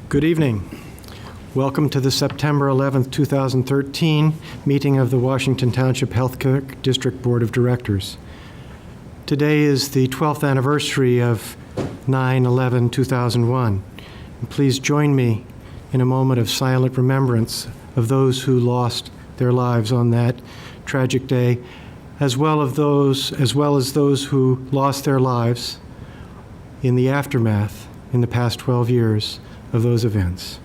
Good evening. Welcome to the September 11th, 2013 meeting of the Washington Township Healthcare District Board of Directors. Today is the 12th anniversary of 9/11/2001. Please join me in a moment of silent remembrance of those who lost their lives on that tragic day, as well as those who lost their lives in the aftermath in the past 12 years of those events.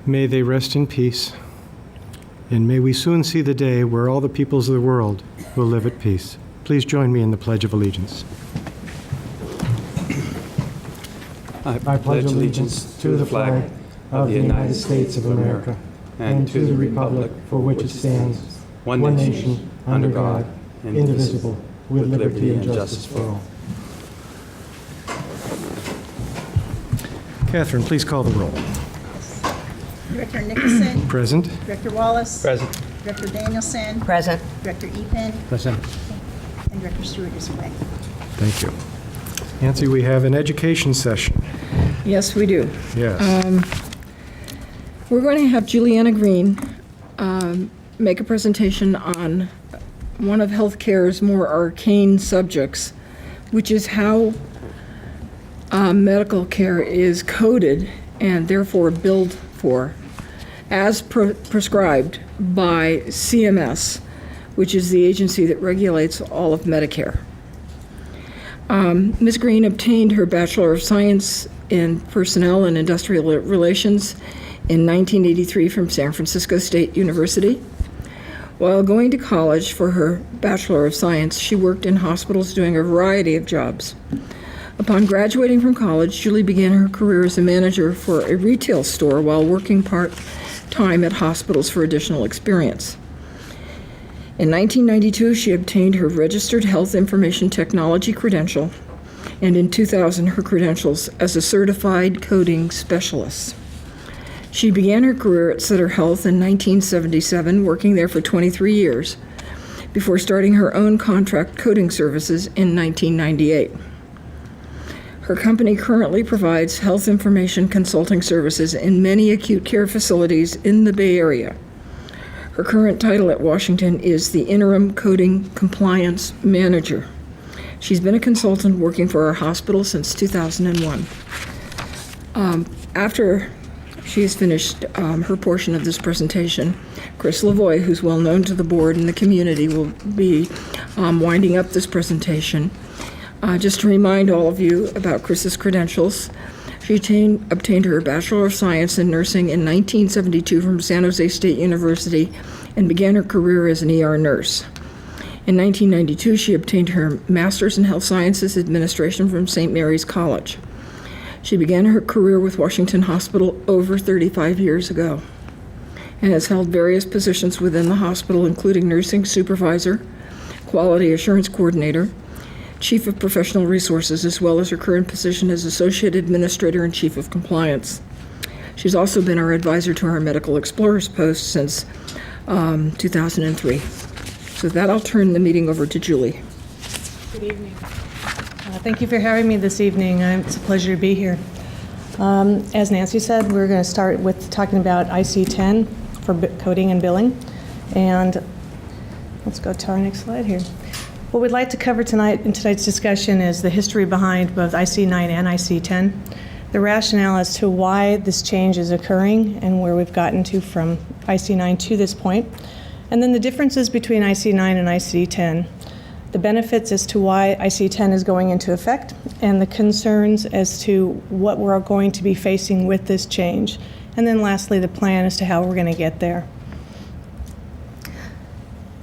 May they rest in peace, and may we soon see the day where all the peoples of the world will live at peace. Please join me in the Pledge of Allegiance. I pledge allegiance to the flag of the United States of America and to the republic for which it stands, one nation, under God, indivisible, with liberty and justice for all. Catherine, please call the roll. Director Nicholson. Present. Director Wallace. Present. Director Danielson. Present. Director Epen. Present. And Director Stewart is away. Thank you. Nancy, we have an education session. Yes, we do. Yes. We're going to have Juliana Green make a presentation on one of healthcare's more arcane subjects, which is how medical care is coded and therefore billed for as prescribed by CMS, which is the agency that regulates all of Medicare. Ms. Green obtained her Bachelor of Science in Personnel and Industrial Relations in 1983 from San Francisco State University. While going to college for her Bachelor of Science, she worked in hospitals doing a variety of jobs. Upon graduating from college, Julie began her career as a manager for a retail store while working part-time at hospitals for additional experience. In 1992, she obtained her Registered Health Information Technology credential, and in 2000, her credentials as a Certified Coding Specialist. She began her career at Sutter Health in 1977, working there for 23 years, before starting her own contract coding services in 1998. Her company currently provides health information consulting services in many acute care facilities in the Bay Area. Her current title at Washington is the Interim Coding Compliance Manager. She's been a consultant working for our hospital since 2001. After she has finished her portion of this presentation, Chris Lavoie, who's well known to the board and the community, will be winding up this presentation. Just to remind all of you about Chris's credentials, she obtained her Bachelor of Science in Nursing in 1972 from San Jose State University and began her career as an ER nurse. In 1992, she obtained her Master's in Health Sciences Administration from St. Mary's College. She began her career with Washington Hospital over 35 years ago and has held various positions within the hospital, including nursing supervisor, quality assurance coordinator, Chief of Professional Resources, as well as her current position as Associate Administrator and Chief of Compliance. She's also been our advisor to our Medical Explorers post since 2003. So with that, I'll turn the meeting over to Julie. Good evening. Thank you for having me this evening. It's a pleasure to be here. As Nancy said, we're going to start with talking about IC10 for coding and billing. And let's go to our next slide here. What we'd like to cover tonight in tonight's discussion is the history behind both IC9 and IC10, the rationale as to why this change is occurring and where we've gotten to from IC9 to this point, And then the differences between ICD-9 and ICD-10, the benefits as to why ICD-10 is going into effect, and the concerns as to what we're going to be facing with this change. And then lastly, the plan as to how we're going to get there.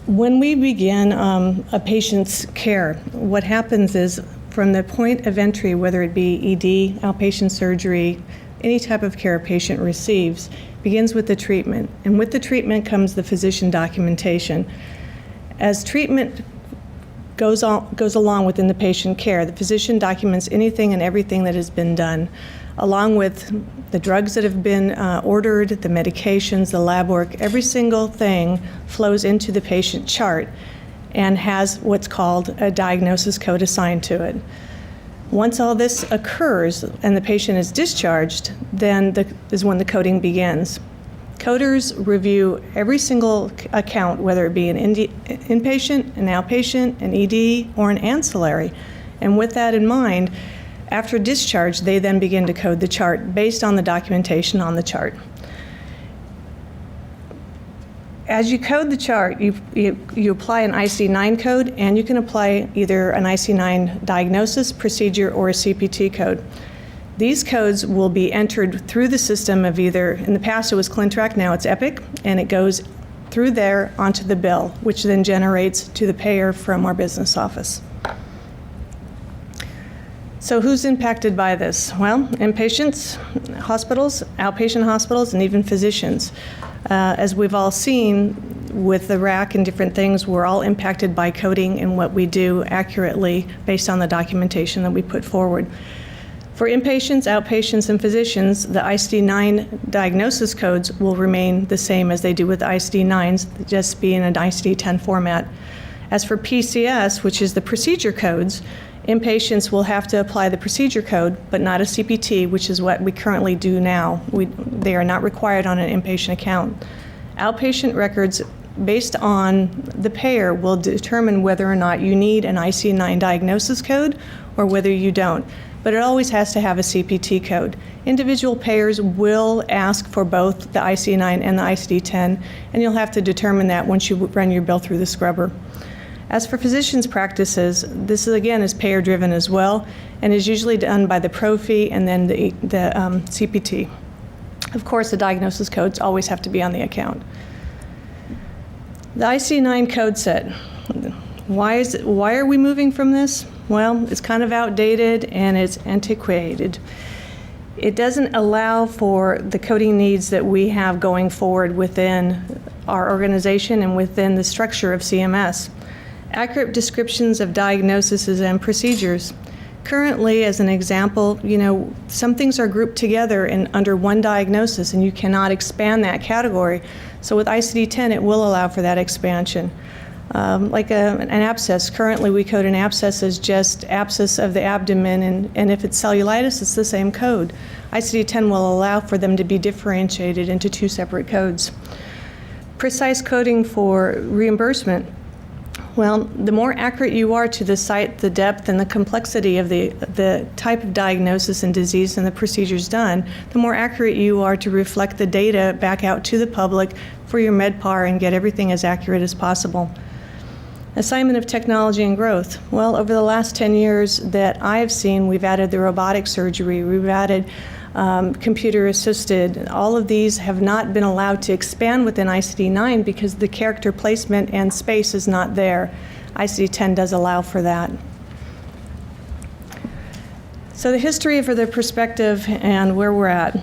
When we begin a patient's care, what happens is from the point of entry, whether it be ED, outpatient surgery, any type of care a patient receives, begins with the treatment. And with the treatment comes the physician documentation. As treatment goes along within the patient care, the physician documents anything and everything that has been done, along with the drugs that have been ordered, the medications, the lab work. Every single thing flows into the patient chart and has what's called a diagnosis code assigned to it. Once all this occurs and the patient is discharged, then is when the coding begins. Coders review every single account, whether it be an inpatient, an outpatient, an ED, or an ancillary. And with that in mind, after discharge, they then begin to code the chart based on the documentation on the chart. As you code the chart, you apply an ICD-9 code, and you can apply either an ICD-9 diagnosis, procedure, or a CPT code. These codes will be entered through the system of either, in the past it was ClinTrack, now it's Epic, and it goes through there onto the bill, which then generates to the payer from our business office. So who's impacted by this? Well, inpatients, hospitals, outpatient hospitals, and even physicians. As we've all seen with the RAC and different things, we're all impacted by coding and what we do accurately based on the documentation that we put forward. For inpatients, outpatients, and physicians, the ICD-9 diagnosis codes will remain the same as they do with ICD-9s, just be in an ICD-10 format. As for PCS, which is the procedure codes, inpatients will have to apply the procedure code, but not a CPT, which is what we currently do now. They are not required on an inpatient account. Outpatient records, based on the payer, will determine whether or not you need an ICD-9 diagnosis code or whether you don't. But it always has to have a CPT code. Individual payers will ask for both the ICD-9 and the ICD-10, and you'll have to determine that once you run your bill through the scrubber. As for physicians' practices, this is payer-driven as well, and is usually done by the pro fee and then the CPT. Of course, the diagnosis codes always have to be on the account. The ICD-9 code set. Why are we moving from this? Well, it's kind of outdated and it's antiquated. It doesn't allow for the coding needs that we have going forward within our organization and within the structure of CMS. Accurate descriptions of diagnoses and procedures. Currently, as an example, some things are grouped together under one diagnosis, and you cannot expand that category. So with ICD-10, it will allow for that expansion. Like an abscess, currently we code an abscess as just abscess of the abdomen, and if it's cellulitis, it's the same code. ICD-10 will allow for them to be differentiated into two separate codes. Precise coding for reimbursement. Well, the more accurate you are to the site, the depth, and the complexity of the type of diagnosis and disease and the procedures done, the more accurate you are to reflect the data back out to the public for your MedPAR and get everything as accurate as possible. Assignment of technology and growth. Well, over the last 10 years that I have seen, we've added the robotic surgery, we've added computer assisted. All of these have not been allowed to expand within ICD-9 because the character placement and space is not there. ICD-10 does allow for that. So the history for the perspective and where we're at.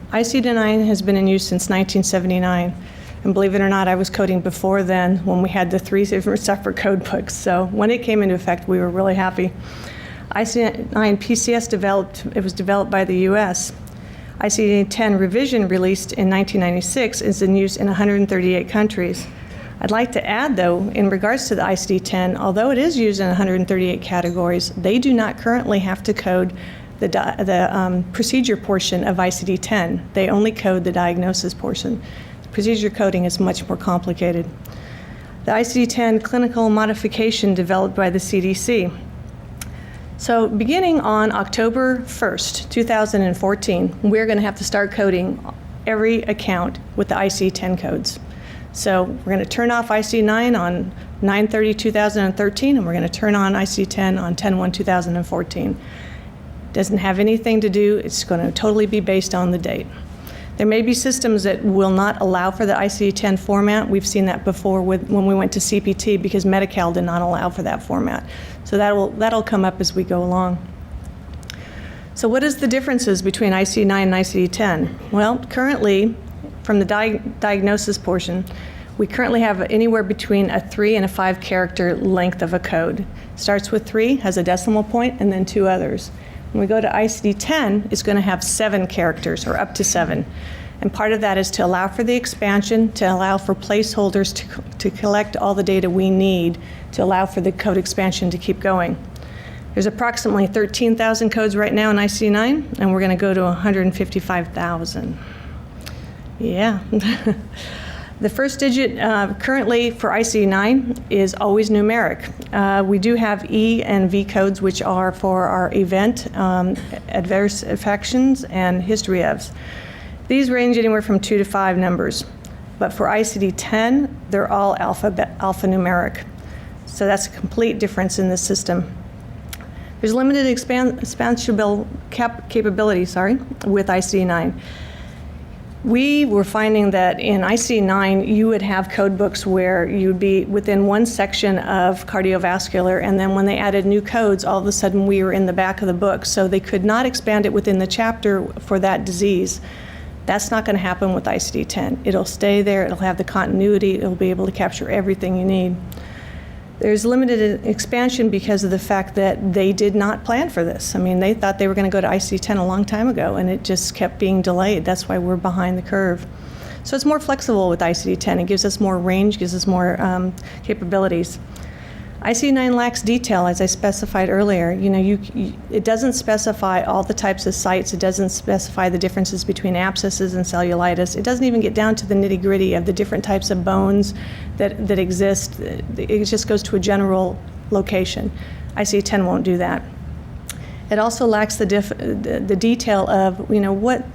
ICD-9 has been in use since 1979. And believe it or not, I was coding before then when we had the 3 different separate code books. So when it came into effect, we were really happy. ICD-9 PCS was developed by the US. ICD-10 revision released in 1996 is in use in 138 countries. I'd like to add, though, in regards to the ICD-10, although it is used in 138 categories, they do not currently have to code the procedure portion of ICD-10. They only code the diagnosis portion. Procedure coding is much more complicated. The ICD-10 clinical modification developed by the CDC. So beginning on October 1st, 2014, we're going to have to start coding every account with the ICD-10 codes. So we're going to turn off IC9 on 9/30/2013, and we're going to turn on IC10 on 10/1/2014. Doesn't have anything to do, it's going to totally be based on the date. There may be systems that will not allow for the IC10 format. We've seen that before when we went to CPT because Medi-Cal did not allow for that format. So that'll come up as we go along. So what is the differences between IC9 and IC10? Well, currently, from the diagnosis portion, we currently have anywhere between a 3 and a 5 character length of a code. Starts with 3, has a decimal point, and then 2 others. When we go to ICD-10, it's going to have 7 characters, or up to 7. And part of that is to allow for the expansion, to allow for placeholders to collect all the data we need to allow for the code expansion to keep going. There's approximately 13,000 codes right now in IC9, and we're going to go to 155,000. Yeah. The first digit currently for IC9 is always numeric. We do have E and V codes, which are for our event, adverse affections, and history ofs. These range anywhere from 2 to 5 numbers. But for ICD-10, they're all alphanumeric. So that's a complete difference in the system. There's limited expansible capability, with IC9. We were finding that in IC9, you would have code books where you'd be within one section of cardiovascular, and then when they added new codes, all of a sudden we were in the back of the book. So they could not expand it within the chapter for that disease. That's not going to happen with ICD-10. It'll stay there, it'll have the continuity, it'll be able to capture everything you need. There's limited expansion because of the fact that they did not plan for this. I mean, they thought they were going to go to IC10 a long time ago, and it just kept being delayed. That's why we're behind the curve. So it's more flexible with ICD-10. It gives us more range, gives us more capabilities. IC9 lacks detail, as I specified earlier. You know, it doesn't specify all the types of sites. It doesn't specify the differences between abscesses and cellulitis. It doesn't even get down to the nitty-gritty of the different types of bones that exist. It just goes to a general location. IC10 won't do that. It also lacks the detail of, you know, what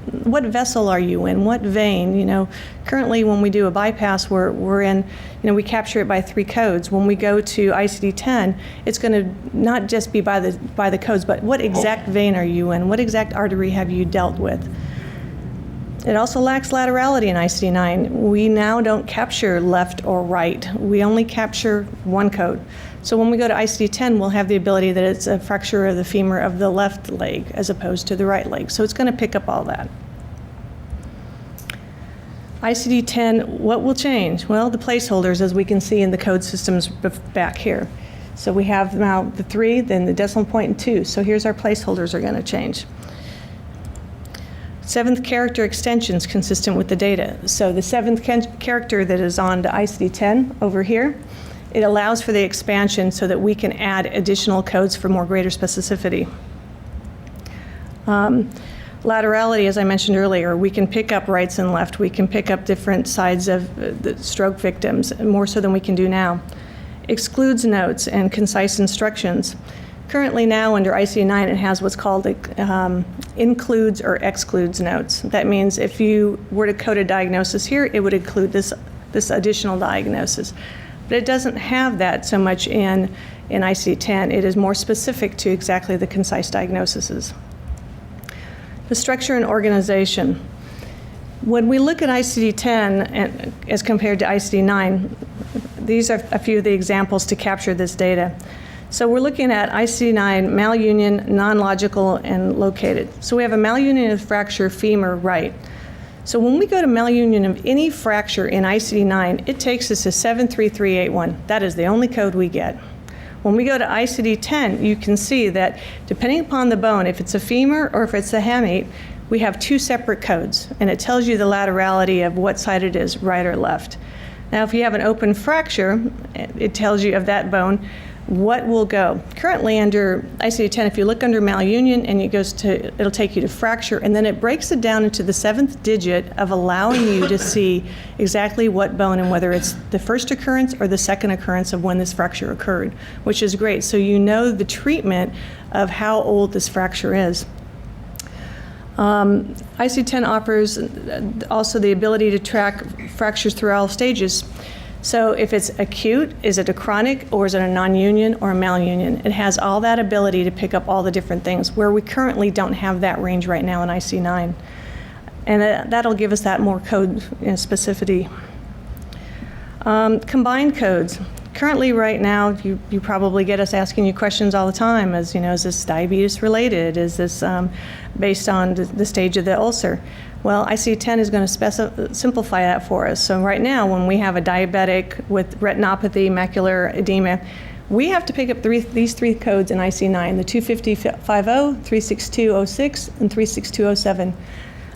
vessel are you in, what vein. You know, currently when we do a bypass, we're in, you know, we capture it by 3 codes. When we go to ICD-10, it's going to not just be by the codes, but what exact vein are you in, what exact artery have you dealt with. It also lacks laterality in ICD-9. We now don't capture left or right. We only capture one code. So when we go to ICD-10, we'll have the ability that it's a fracture of the femur of the left leg as opposed to the right leg. So it's going to pick up all that. ICD-10, what will change? Well, the placeholders, as we can see in the code systems back here. So we have now the 3, then the decimal point, and 2. So here's our placeholders are going to change. 7th character extensions consistent with the data. So the 7th character that is on to ICD-10 over here, it allows for the expansion so that we can add additional codes for more greater specificity. Laterality, as I mentioned earlier, we can pick up rights and left. We can pick up different sides of the stroke victims, more so than we can do now. Excludes notes and concise instructions. Currently now under ICD-9, it has what's called includes or excludes notes. That means if you were to code a diagnosis here, it would include this additional diagnosis. But it doesn't have that so much in ICD-10. It is more specific to exactly the concise diagnoses. The structure and organization. When we look at ICD-10 as compared to ICD-9, these are a few of the examples to capture this data. So we're looking at ICD-9, malunion, non-logical, and located. So we have a malunion of fracture femur right. So when we go to malunion of any fracture in ICD-9, it takes us to 73381. That is the only code we get. When we go to ICD-10, you can see that depending upon the bone, if it's a femur or if it's a hamate, we have 2 separate codes, and it tells you the laterality of what side it is, right or left. Now, if you have an open fracture, it tells you of that bone what will go. Currently under ICD-10, if you look under malunion and it'll take you to fracture, and then it breaks it down into the 7th digit of allowing you to see exactly what bone and whether it's the first occurrence or the second occurrence of when this fracture occurred, which is great. So you know the treatment of how old this fracture is. IC10 offers also the ability to track fractures through all stages. So if it's acute, is it a chronic, or is it a non-union or a malunion? It has all that ability to pick up all the different things, where we currently don't have that range right now in IC9. And that'll give us that more code specificity. Combined codes. Currently, right now, you probably get us asking you questions all the time, as you know, is this diabetes related? Is this based on the stage of the ulcer? Well, IC10 is going to simplify that for us. So right now, when we have a diabetic with retinopathy, macular edema, we have to pick up these three codes in IC9, the 25050, 36206, and 36207.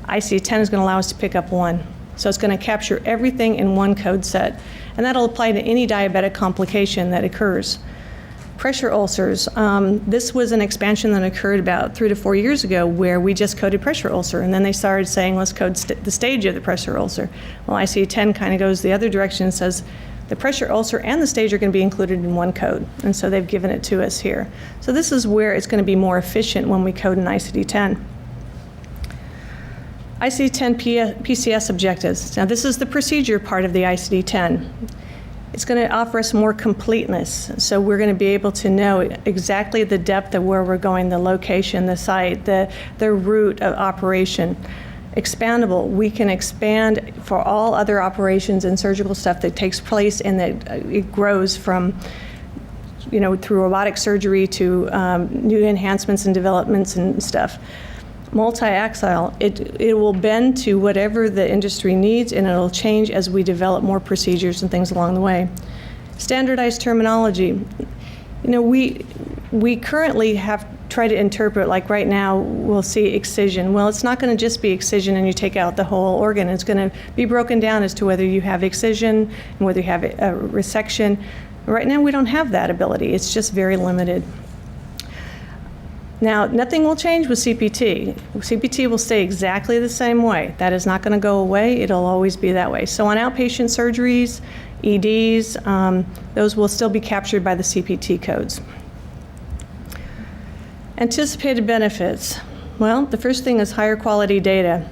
IC10 is going to allow us to pick up one. So it's going to capture everything in one code set. And that'll apply to any diabetic complication that occurs. Pressure ulcers. This was an expansion that occurred about 3 to 4 years ago, where we just coded pressure ulcer, and then they started saying, let's code the stage of the pressure ulcer. Well, IC10 kind of goes the other direction and says, the pressure ulcer and the stage are going to be included in one code. And so they've given it to us here. So this is where it's going to be more efficient when we code in ICD-10. ICD-10 PCS objectives. Now this is the procedure part of the ICD-10. It's going to offer us more completeness. So we're going to be able to know exactly the depth of where we're going, the location, the site, the route of operation. Expandable. We can expand for all other operations and surgical stuff that takes place, and that it grows from, you know, through robotic surgery to new enhancements and developments and stuff. Multi-axial, it will bend to whatever the industry needs, and it'll change as we develop more procedures and things along the way. Standardized terminology. You know, we currently have tried to interpret, like right now, we'll see excision. Well, it's not going to just be excision and you take out the whole organ. It's going to be broken down as to whether you have excision and whether you have a resection. Right now, we don't have that ability. It's just very limited. Now, nothing will change with CPT. CPT will stay exactly the same way. That is not going to go away. It'll always be that way. So on outpatient surgeries, EDs, those will still be captured by the CPT codes. Anticipated benefits. Well, the first thing is higher quality data.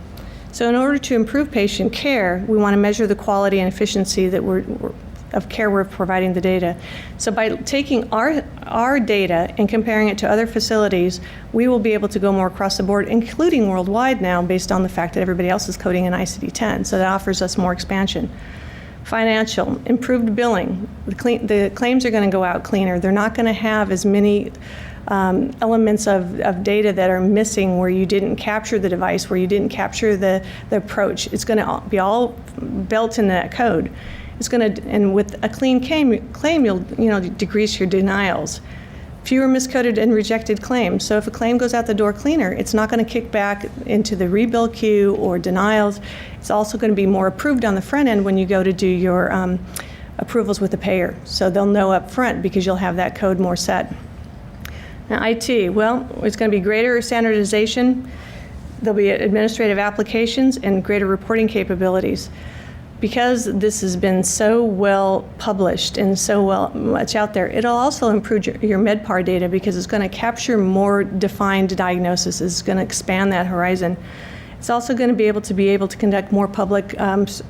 So in order to improve patient care, we want to measure the quality and efficiency that of care we're providing the data. So by taking our data and comparing it to other facilities, we will be able to go more across the board, including worldwide now, based on the fact that everybody else is coding in ICD-10. So that offers us more expansion. Financial, improved billing. The claims are going to go out cleaner. They're not going to have as many elements of data that are missing, where you didn't capture the device, where you didn't capture the approach. It's going to be all built into that code. It's going to, and with a clean claim, you'll decrease your denials. Fewer miscoded and rejected claims. So if a claim goes out the door cleaner, it's not going to kick back into the rebill queue or denials. It's also going to be more approved on the front end when you go to do your approvals with the payer. So they'll know up front because you'll have that code more set. Now IT, well, it's going to be greater standardization. There'll be administrative applications and greater reporting capabilities. Because this has been so well published and so much out there, it'll also improve your MedPAR data, because it's going to capture more defined diagnosis. It's going to expand that horizon. It's also going to be able to conduct more public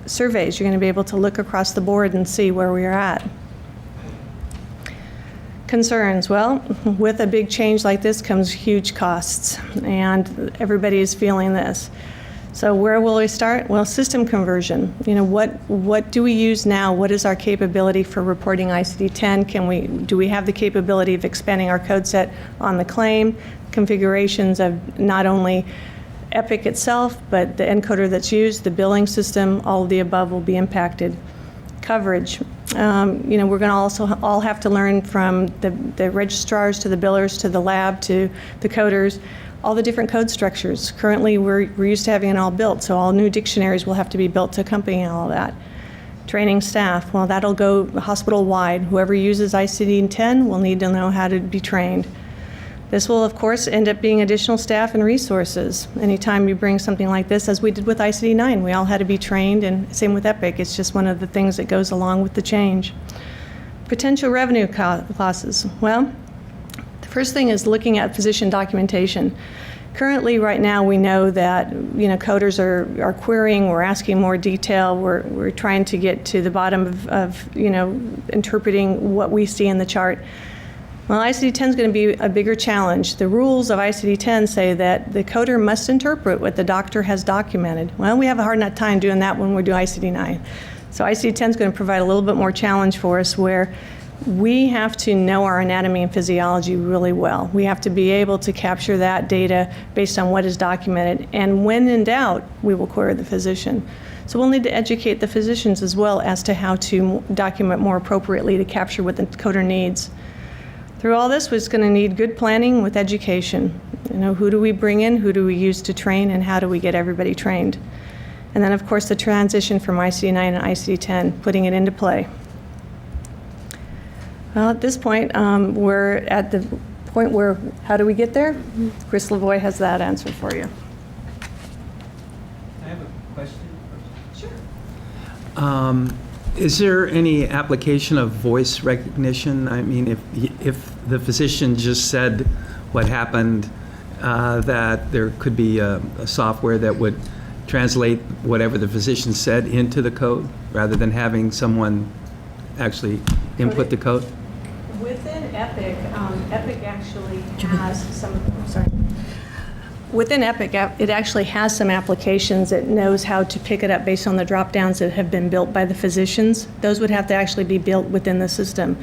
surveys. You're going to be able to look across the board and see where we are at. Concerns. Well, with a big change like this comes huge costs, and everybody is feeling this. So where will we start? Well, system conversion. You know, what do we use now? What is our capability for reporting ICD-10? Do we have the capability of expanding our code set on the claim, configurations of not only Epic itself, but the encoder that's used, the billing system, all of the above will be impacted. Coverage. You know, we're going to also all have to learn from the registrars to the billers to the lab to the coders, all the different code structures. Currently, we're used to having it all built, so all new dictionaries will have to be built to accompany all that. Training staff, well, that'll go hospital-wide. Whoever uses ICD-10 will need to know how to be trained. This will, of course, end up being additional staff and resources. Anytime you bring something like this, as we did with ICD-9, we all had to be trained, and same with Epic. It's just one of the things that goes along with the change. Potential revenue losses. Well, the first thing is looking at physician documentation. Currently, right now, we know that, coders are querying, we're asking more detail, we're trying to get to the bottom of interpreting what we see in the chart. Well, ICD-10 is going to be a bigger challenge. The rules of ICD-10 say that the coder must interpret what the doctor has documented. Well, we have a hard enough time doing that when we do ICD-9. So ICD-10 is going to provide a little bit more challenge for us, where we have to know our anatomy and physiology really well. We have to be able to capture that data based on what is documented, and when in doubt, we will query the physician. So we'll need to educate the physicians as well as to how to document more appropriately to capture what the coder needs. Through all this, we're going to need good planning with education. Who do we bring in, who do we use to train, and how do we get everybody trained? And then, of course, the transition from ICD-9 and ICD-10, putting it into play. Well, at this point, we're at the point where, how do we get there? Chris Lavoie has that answer for you. I have a question. Sure. Is there any application of voice recognition? I mean, if the physician just said what happened, that there could be a software that would translate whatever the physician said into the code, rather than having someone actually input the code? Within Epic, Epic actually has some, Within Epic, it actually has some applications that knows how to pick it up based on the drop-downs that have been built by the physicians. Those would have to actually be built within the system.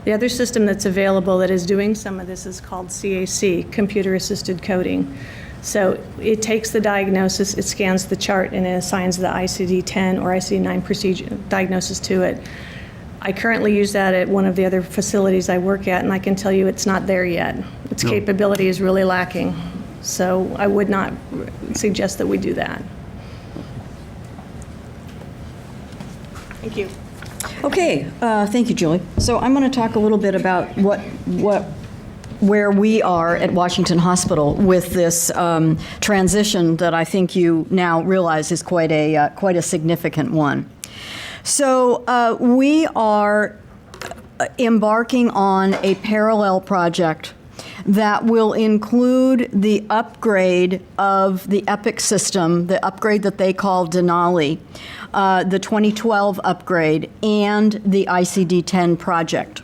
The other system that's available that is doing some of this is called CAC, Computer-Assisted Coding. So it takes the diagnosis, it scans the chart, and it assigns the ICD-10 or ICD-9 procedure diagnosis to it. I currently use that at one of the other facilities I work at, and I can tell you it's not there yet. Its capability is really lacking. So I would not suggest that we do that. Thank you. Okay, thank you, Julie. So I'm going to talk a little bit about where we are at Washington Hospital with this transition that I think you now realize is quite a significant one. So we are embarking on a parallel project that will include the upgrade of the Epic system, the upgrade that they call Denali, the 2012 upgrade, and the ICD-10 project.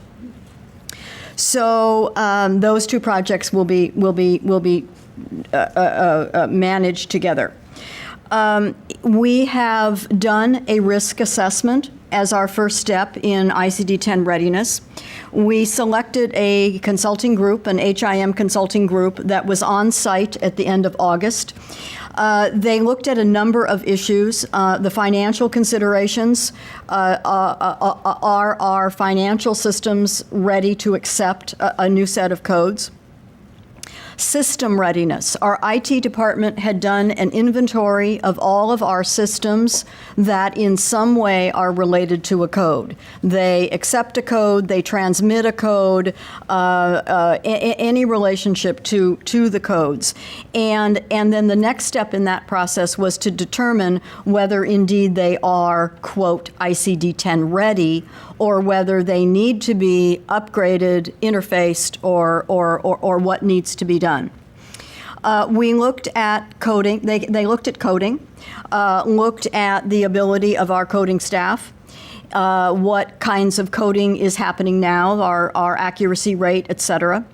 So those two projects will be managed together. We have done a risk assessment as our first step in ICD-10 readiness. We selected a consulting group, an HIM consulting group, that was on site at the end of August. They looked at a number of issues. The financial considerations, are our financial systems ready to accept a new set of codes? System readiness. Our IT department had done an inventory of all of our systems that in some way are related to a code. They accept a code, they transmit a code, any relationship to the codes. And then the next step in that process was to determine whether indeed they are, quote, ICD-10 ready, or whether they need to be upgraded, interfaced, or what needs to be done. We looked at coding. They looked at coding, looked at the ability of our coding staff, what kinds of coding is happening now, our accuracy rate, et cetera.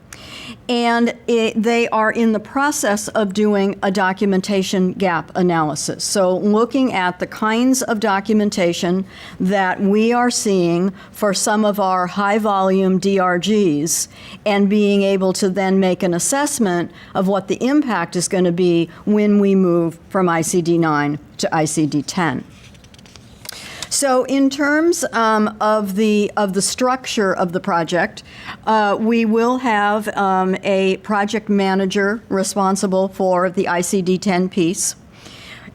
And they are in the process of doing a documentation gap analysis. So looking at the kinds of documentation that we are seeing for some of our high-volume DRGs, and being able to then make an assessment of what the impact is going to be when we move from ICD-9 to ICD-10. So in terms of the structure of the project, we will have a project manager responsible for the ICD-10 piece.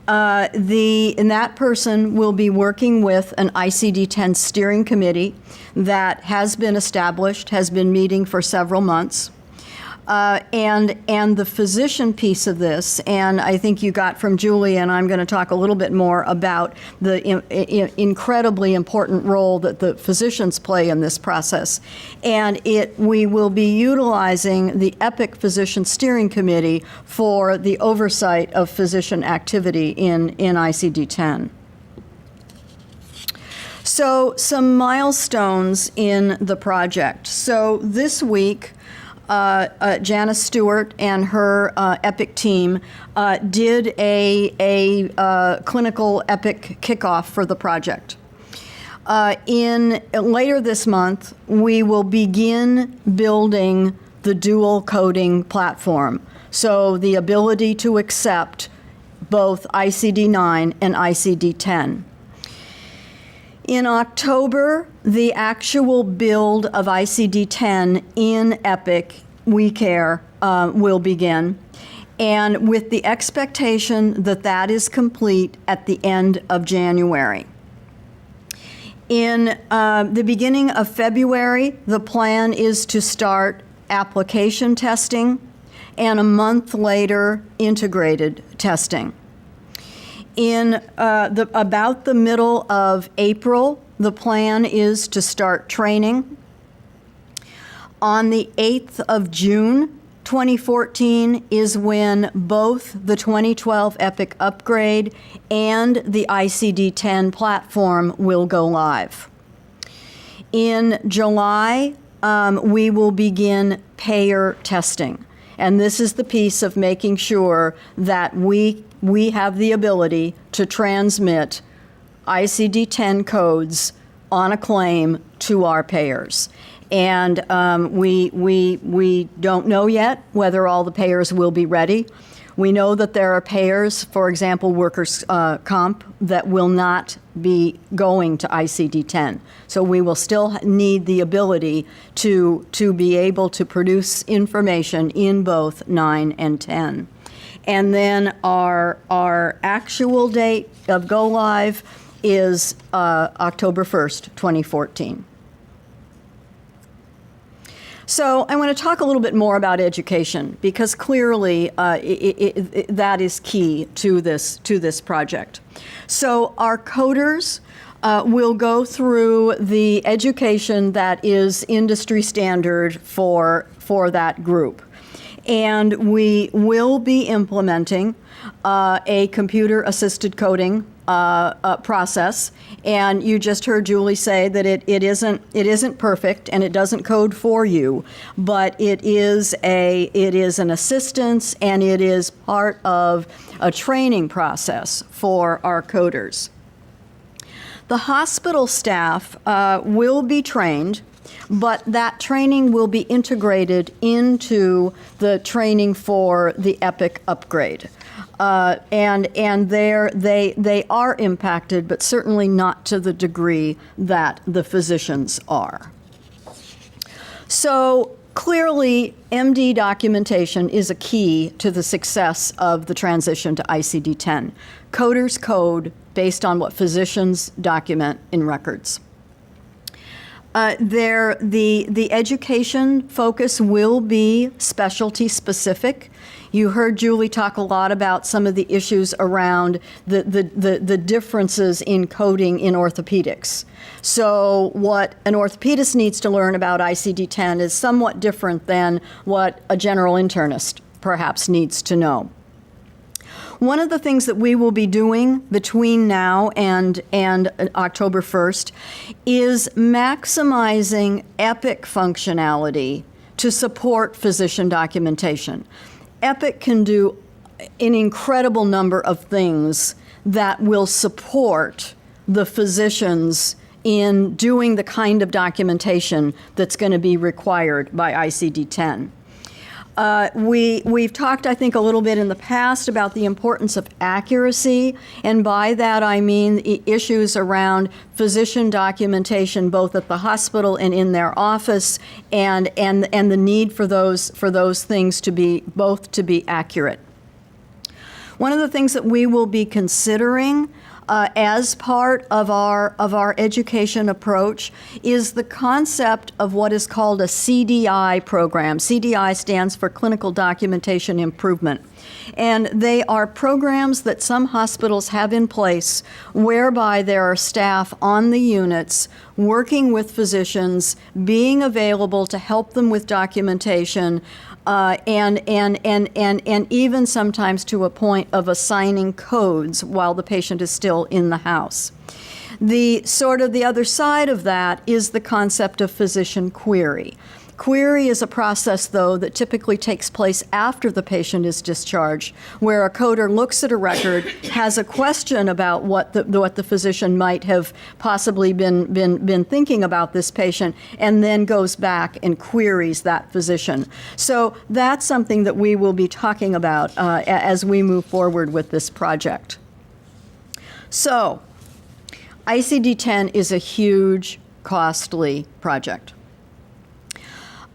And that person will be working with an ICD-10 steering committee that has been established, has been meeting for several months. And the physician piece of this, and I think you got from Julie, and I'm going to talk a little bit more about the incredibly important role that the physicians play in this process. And we will be utilizing the EPIC Physician Steering Committee for the oversight of physician activity in ICD-10. So some milestones in the project. So this week, Janice Stewart and her EPIC team did a clinical EPIC kickoff for the project. Later this month, we will begin building the dual coding platform, so the ability to accept both ICD-9 and ICD-10. In October, the actual build of ICD-10 in EPIC WeCare will begin, and with the expectation that that is complete at the end of January. In the beginning of February, the plan is to start application testing, and a month later, integrated testing. In about the middle of April, the plan is to start training. On the 8th of June, 2014 is when both the 2012 EPIC upgrade and the ICD-10 platform will go live. In July, we will begin payer testing. And this is the piece of making sure that we have the ability to transmit ICD-10 codes on a claim to our payers. And we don't know yet whether all the payers will be ready. We know that there are payers, for example, workers' comp, that will not be going to ICD-10. So we will still need the ability to be able to produce information in both 9 and 10. And then our actual date of go live is October 1st, 2014. So I want to talk a little bit more about education, because clearly that is key to this project. So our coders will go through the education that is industry standard for that group. And we will be implementing a computer-assisted coding process. And you just heard Julie say that it isn't perfect and it doesn't code for you, but it is an assistance, and it is part of a training process for our coders. The hospital staff will be trained, but that training will be integrated into the training for the EPIC upgrade. And they are impacted, but certainly not to the degree that the physicians are. So clearly, MD documentation is a key to the success of the transition to ICD-10. Coders code based on what physicians document in records. The education focus will be specialty specific. You heard Julie talk a lot about some of the issues around the differences in coding in orthopedics. So what an orthopedist needs to learn about ICD-10 is somewhat different than what a general internist perhaps needs to know. One of the things that we will be doing between now and October 1st is maximizing EPIC functionality to support physician documentation. EPIC can do an incredible number of things that will support the physicians in doing the kind of documentation that's going to be required by ICD-10. We've talked, I think, a little bit in the past about the importance of accuracy, and by that I mean issues around physician documentation both at the hospital and in their office, and the need for those things to be accurate. One of the things that we will be considering as part of our education approach is the concept of what is called a CDI program. CDI stands for Clinical Documentation Improvement. And they are programs that some hospitals have in place whereby there are staff on the units working with physicians, being available to help them with documentation, and even sometimes to a point of assigning codes while the patient is still in the house. The other side of that is the concept of physician query. Query is a process, though, that typically takes place after the patient is discharged, where a coder looks at a record, has a question about what the physician might have possibly been thinking about this patient, and then goes back and queries that physician. So that's something that we will be talking about as we move forward with this project. So, ICD-10 is a huge, costly project.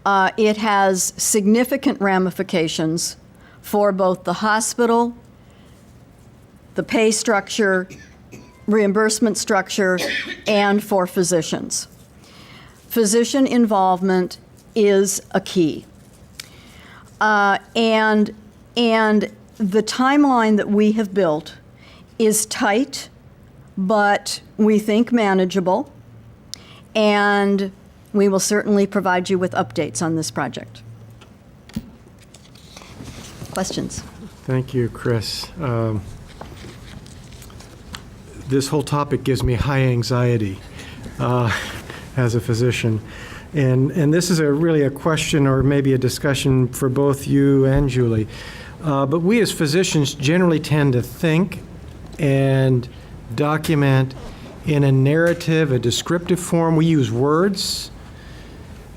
It has significant ramifications for both the hospital, the pay structure, reimbursement structure, and for physicians. Physician involvement is a key. And the timeline that we have built is tight, but we think manageable, and we will certainly provide you with updates on this project. Questions? Thank you, Chris. This whole topic gives me high anxiety as a physician. And this is really a question or maybe a discussion for both you and Julie. But we as physicians generally tend to think and document in a narrative, a descriptive form. We use words.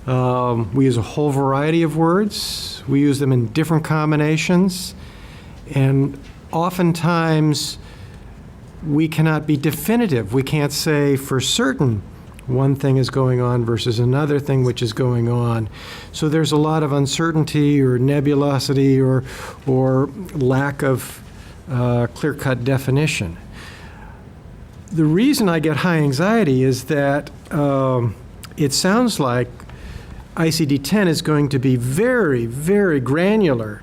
We use a whole variety of words. We use them in different combinations. And oftentimes, we cannot be definitive. We can't say for certain one thing is going on versus another thing which is going on. So there's a lot of uncertainty or nebulosity or lack of clear-cut definition. The reason I get high anxiety is that it sounds like ICD-10 is going to be very, very granular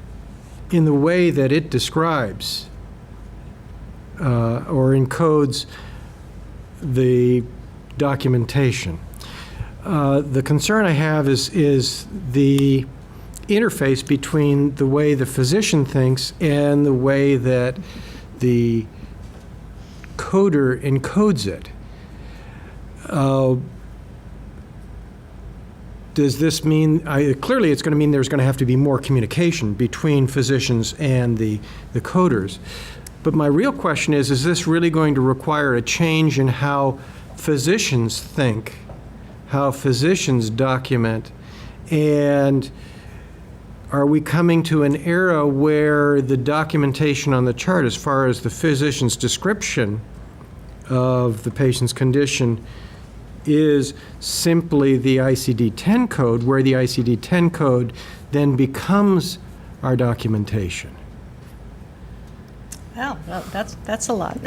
in the way that it describes or encodes the documentation. The concern I have is the interface between the way the physician thinks and the way that the coder encodes it. Does this mean, clearly it's going to mean there's going to have to be more communication between physicians and the coders. But my real question is this really going to require a change in how physicians think, how physicians document, and are we coming to an era where the documentation on the chart, as far as the physician's description of the patient's condition, is simply the ICD-10 code, where the ICD-10 code then becomes our documentation? Wow, well, that's a lot.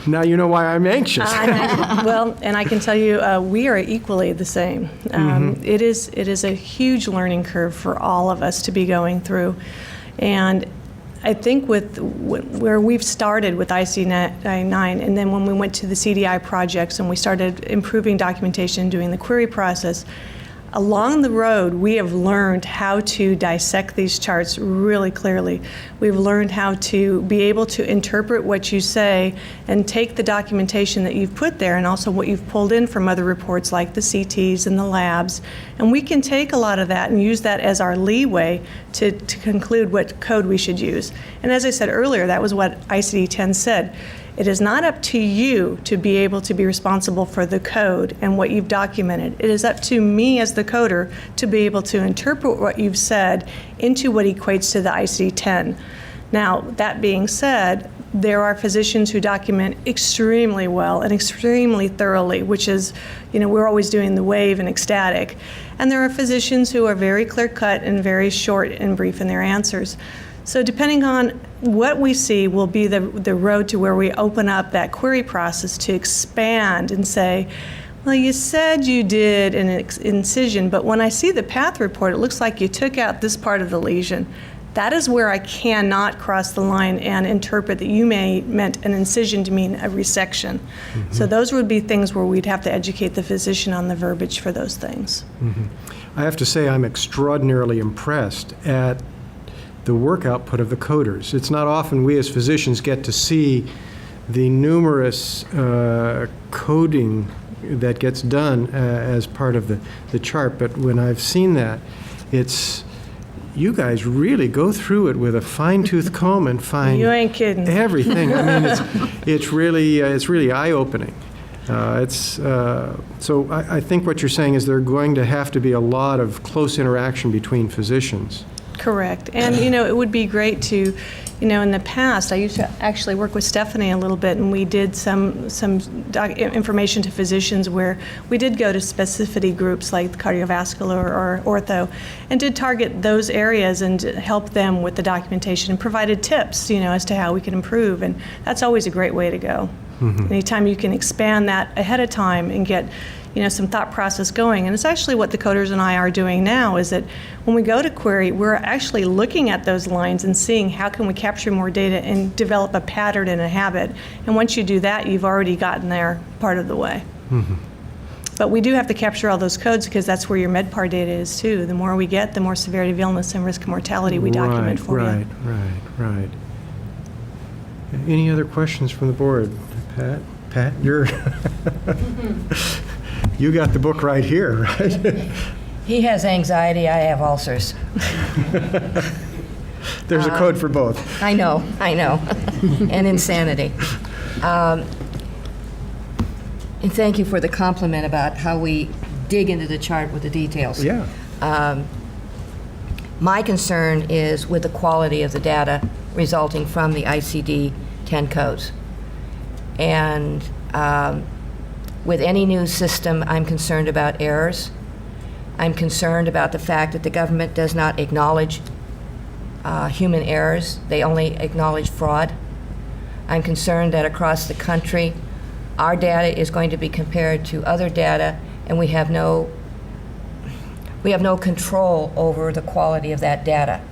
Now you know why I'm anxious. Well, and I can tell you, we are equally the same. It is a huge learning curve for all of us to be going through, and I think with where we've started with IC9, and then when we went to the CDI projects and we started improving documentation, doing the query process, along the road, we have learned how to dissect these charts really clearly. We've learned how to be able to interpret what you say and take the documentation that you've put there and also what you've pulled in from other reports like the CTs and the labs. And we can take a lot of that and use that as our leeway to conclude what code we should use. And as I said earlier, that was what ICD-10 said. It is not up to you to be able to be responsible for the code and what you've documented. It is up to me as the coder to be able to interpret what you've said into what equates to the ICD-10. Now, that being said, there are physicians who document extremely well and extremely thoroughly, which is, we're always doing the wave and ecstatic. And there are physicians who are very clear-cut and very short and brief in their answers. So depending on what we see will be the road to where we open up that query process to expand and say, well, you said you did an incision, but when I see the path report, it looks like you took out this part of the lesion. That is where I cannot cross the line and interpret that you meant an incision to mean a resection. Mm-hmm. So those would be things where we'd have to educate the physician on the verbiage for those things. Mm-hmm. I have to say I'm extraordinarily impressed at the work output of the coders. It's not often we as physicians get to see the numerous coding that gets done as part of the chart, but when I've seen that, it's, you guys really go through it with a fine-tooth comb and find You ain't kidding. everything. I mean, it's really eye-opening. So I think what you're saying is there are going to have to be a lot of close interaction between physicians. Correct. And, it would be great to, in the past, I used to actually work with Stephanie a little bit, and we did some information to physicians where we did go to specificity groups like cardiovascular or ortho and did target those areas and help them with the documentation and provided tips, as to how we could improve. And that's always a great way to go. Mm-hmm. Anytime you can expand that ahead of time and get some thought process going. And it's actually what the coders and I are doing now, is that when we go to query, we're actually looking at those lines and seeing how can we capture more data and develop a pattern and a habit. And once you do that, you've already gotten there part of the way. Mm-hmm. But we do have to capture all those codes because that's where your MedPAR data is too. The more we get, the more severity of illness and risk of mortality we document for you. Right. Any other questions from the board? Pat, you're... You got the book right here, right? He has anxiety, I have ulcers. There's a code for both. I know, and insanity. And thank you for the compliment about how we dig into the chart with the details. Yeah. My concern is with the quality of the data resulting from the ICD-10 codes. And with any new system, I'm concerned about errors. I'm concerned about the fact that the government does not acknowledge human errors. They only acknowledge fraud. I'm concerned that across the country, our data is going to be compared to other data, and we have no control over the quality of that data.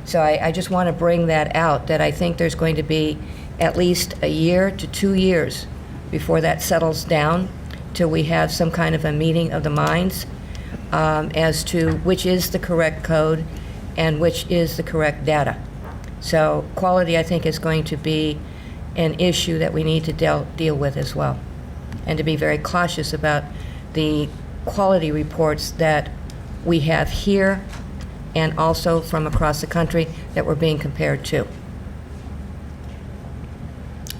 So I just want to bring that out, that I think there's going to be at least a year to 2 years before that settles down, till we have some kind of a meeting of the minds as to which is the correct code and which is the correct data. So quality, I think, is going to be an issue that we need to deal with as well, and to be very cautious about the quality reports that we have here and also from across the country that we're being compared to.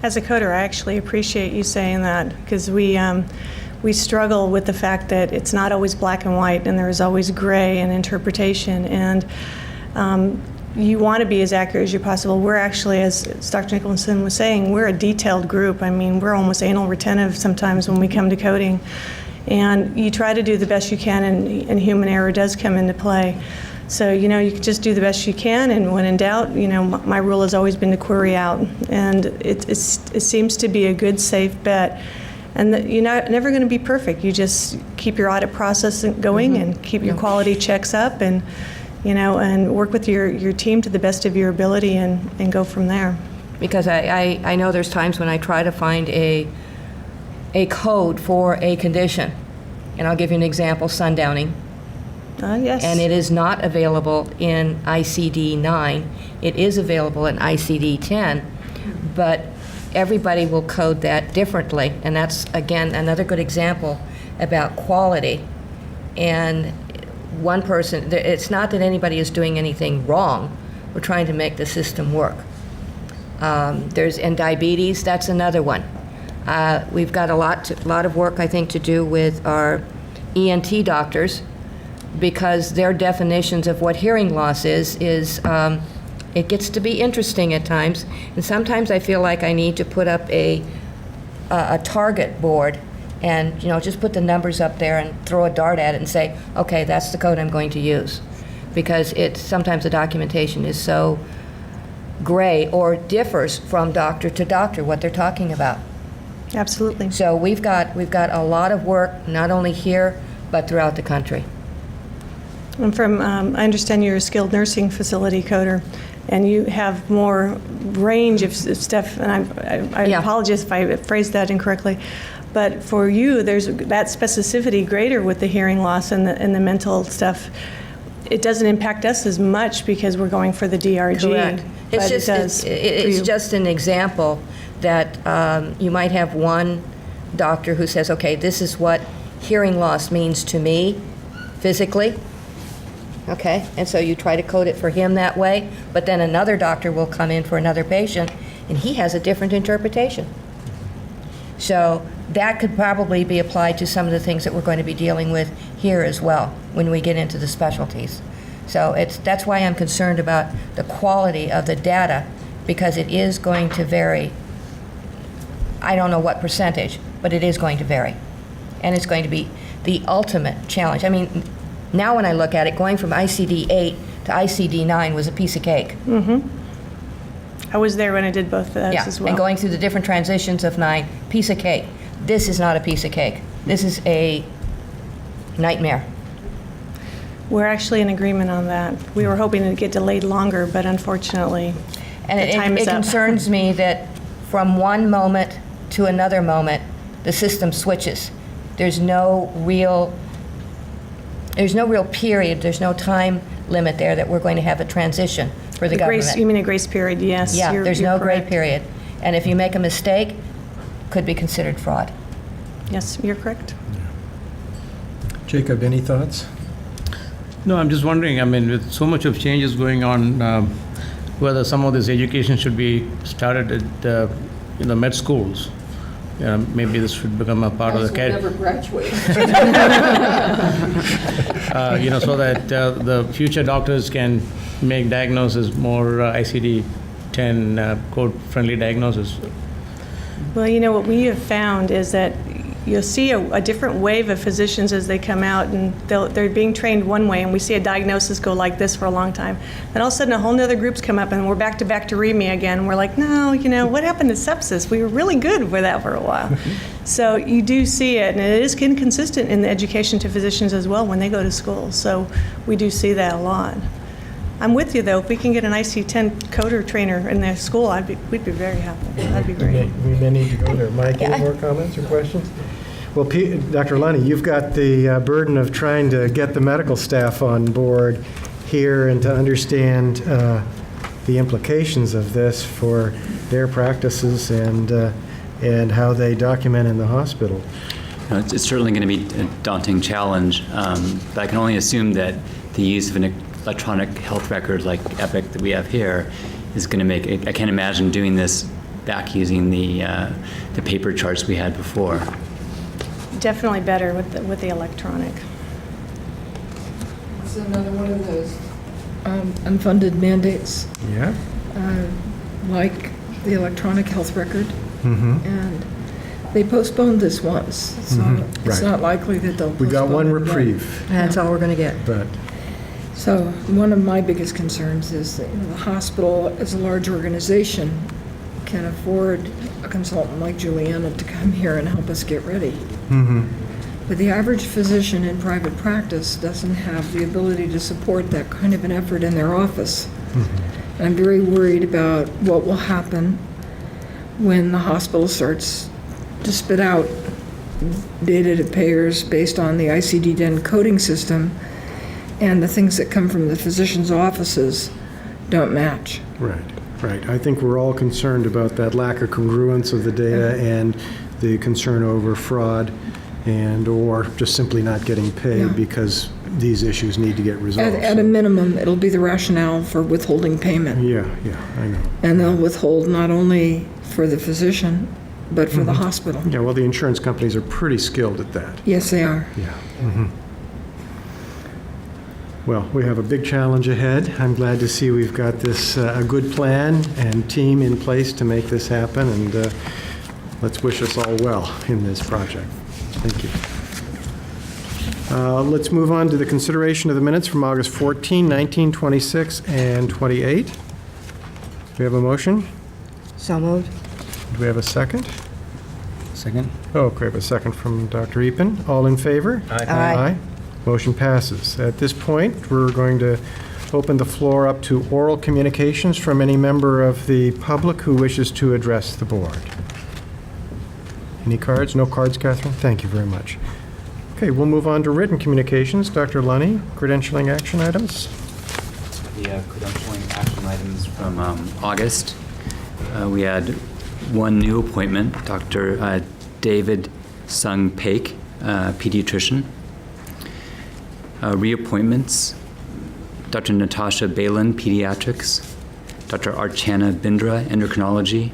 As a coder, I actually appreciate you saying that, because we struggle with the fact that it's not always black and white, and there is always gray in interpretation. And you want to be as accurate as you possible. We're actually, as Dr. Nicholson was saying, we're a detailed group. I mean, we're almost anal retentive sometimes when we come to coding. And you try to do the best you can, and human error does come into play. So, you can just do the best you can, and when in doubt, my rule has always been to query out. And it seems to be a good, safe bet. And you're never going to be perfect. You just keep your audit process going, mm-hmm. and keep your quality checks up, and and work with your team to the best of your ability, and go from there. Because I know there's times when I try to find a code for a condition, and I'll give you an example: sundowning. Yes. And it is not available in ICD-9. It is available in ICD-10, but everybody will code that differently, and that's, again, another good example about quality. And one person, it's not that anybody is doing anything wrong. We're trying to make the system work. And diabetes, that's another one. We've got a lot of work, I think, to do with our ENT doctors, because their definitions of what hearing loss is it gets to be interesting at times, and sometimes I feel like I need to put up a target board and just put the numbers up there and throw a dart at it and say, okay, that's the code I'm going to use, because sometimes the documentation is so gray or differs from doctor to doctor what they're talking about. Absolutely. So we've got a lot of work, not only here, but throughout the country. And from, I understand you're a skilled nursing facility coder, and you have more range of stuff, and I Yeah. apologize if I phrased that incorrectly, but for you, there's that specificity greater with the hearing loss and the mental stuff. It doesn't impact us as much because we're going for the DRG. Correct. But It's just, it does for it's you. just an example that you might have one doctor who says, okay, this is what hearing loss means to me physically. Okay, and so you try to code it for him that way, but then another doctor will come in for another patient, and he has a different interpretation. So that could probably be applied to some of the things that we're going to be dealing with here as well when we get into the specialties. So that's why I'm concerned about the quality of the data, because it is going to vary. I don't know what percentage, but it is going to vary. And it's going to be the ultimate challenge. I mean, now when I look at it, going from ICD-8 to ICD-9 was a piece of cake. I was there when I did both of those Yeah, as well. and going through the different transitions of 9, piece of cake. This is not a piece of cake. This is a nightmare. We're actually in agreement on that. We were hoping to get delayed longer, but unfortunately, And the time is it up. concerns me that from one moment to another moment, the system switches. There's no real period, there's no time limit there that we're going to have a transition for the government. You mean a grace period? Yes. Yeah, there's no gray correct. period. And if you make a mistake, could be considered fraud. Yes, you're correct. Jacob, any thoughts? No, I'm just wondering, I mean, with so much of changes going on, whether some of this education should be started at, med schools. Maybe this should become a part of the Never graduate. so that the future doctors can make diagnosis more ICD-10 code-friendly diagnosis. Well, what we have found is that you'll see a different wave of physicians as they come out, and they're being trained one way, and we see a diagnosis go like this for a long time. Then all of a sudden, a whole nother group's come up, and we're back to bacteremia again. We're like, no, what happened to sepsis? We were really good with that for a while. So you do see it, and it is inconsistent in the education to physicians as well when they go to school. So we do see that a lot. I'm with you, though. If we can get an IC10 coder trainer in their school, we'd be very happy. That'd be great. We may need to go there. Mike, any more comments or questions? Well, Dr. Lunny, you've got the burden of trying to get the medical staff on board here and to understand the implications of this for their practices and how they document in the hospital. It's certainly going to be a daunting challenge, but I can only assume that the use of an electronic health record like Epic that we have here is going to make it. I can't imagine doing this back using the paper charts we had before. Definitely better with the electronic. It's another one of those unfunded mandates, Yeah? like the electronic health record. And they postponed this once, so it's Right. not likely that they'll We got postpone one it again. reprieve, That's all we're going to get. but So one of my biggest concerns is that the hospital, as a large organization, can afford a consultant like Juliana to come here and help us get ready. But the average physician in private practice doesn't have the ability to support that kind of an effort in their office. And I'm very worried about what will happen when the hospital starts to spit out data to payers based on the ICD-10 coding system, and the things that come from the physicians' offices don't match. Right. I think we're all concerned about that lack of congruence of the data and the concern over fraud and or just simply not getting paid Yeah. because these issues need to get resolved. At a minimum, it'll be the rationale for withholding payment. Yeah, I know. And they'll withhold not only for the physician, but for the hospital. Yeah, well, the insurance companies are pretty skilled at that. Yes, they are. Yeah. Well, we have a big challenge ahead. I'm glad to see we've got this, a good plan and team in place to make this happen, and let's wish us all well in this project. Thank you. Let's move on to the consideration of the minutes from August 14, 19, 26, and 28. we have a motion? So moved. Do we have a second? Second? Oh, we have a second from Dr. Epen. All in favor? Aye. Motion passes. At this point, we're going to open the floor up to oral communications from any member of the public who wishes to address the board. Any cards? No cards, Catherine? Thank you very much. Okay, we'll move on to written communications. Dr. Lunny, credentialing action items. The credentialing action items from August. We had one new appointment, Dr. David Sung Paik, pediatrician. Reappointments, Dr. Natasha Balin, pediatrics. Dr. Archana Bindra, endocrinology.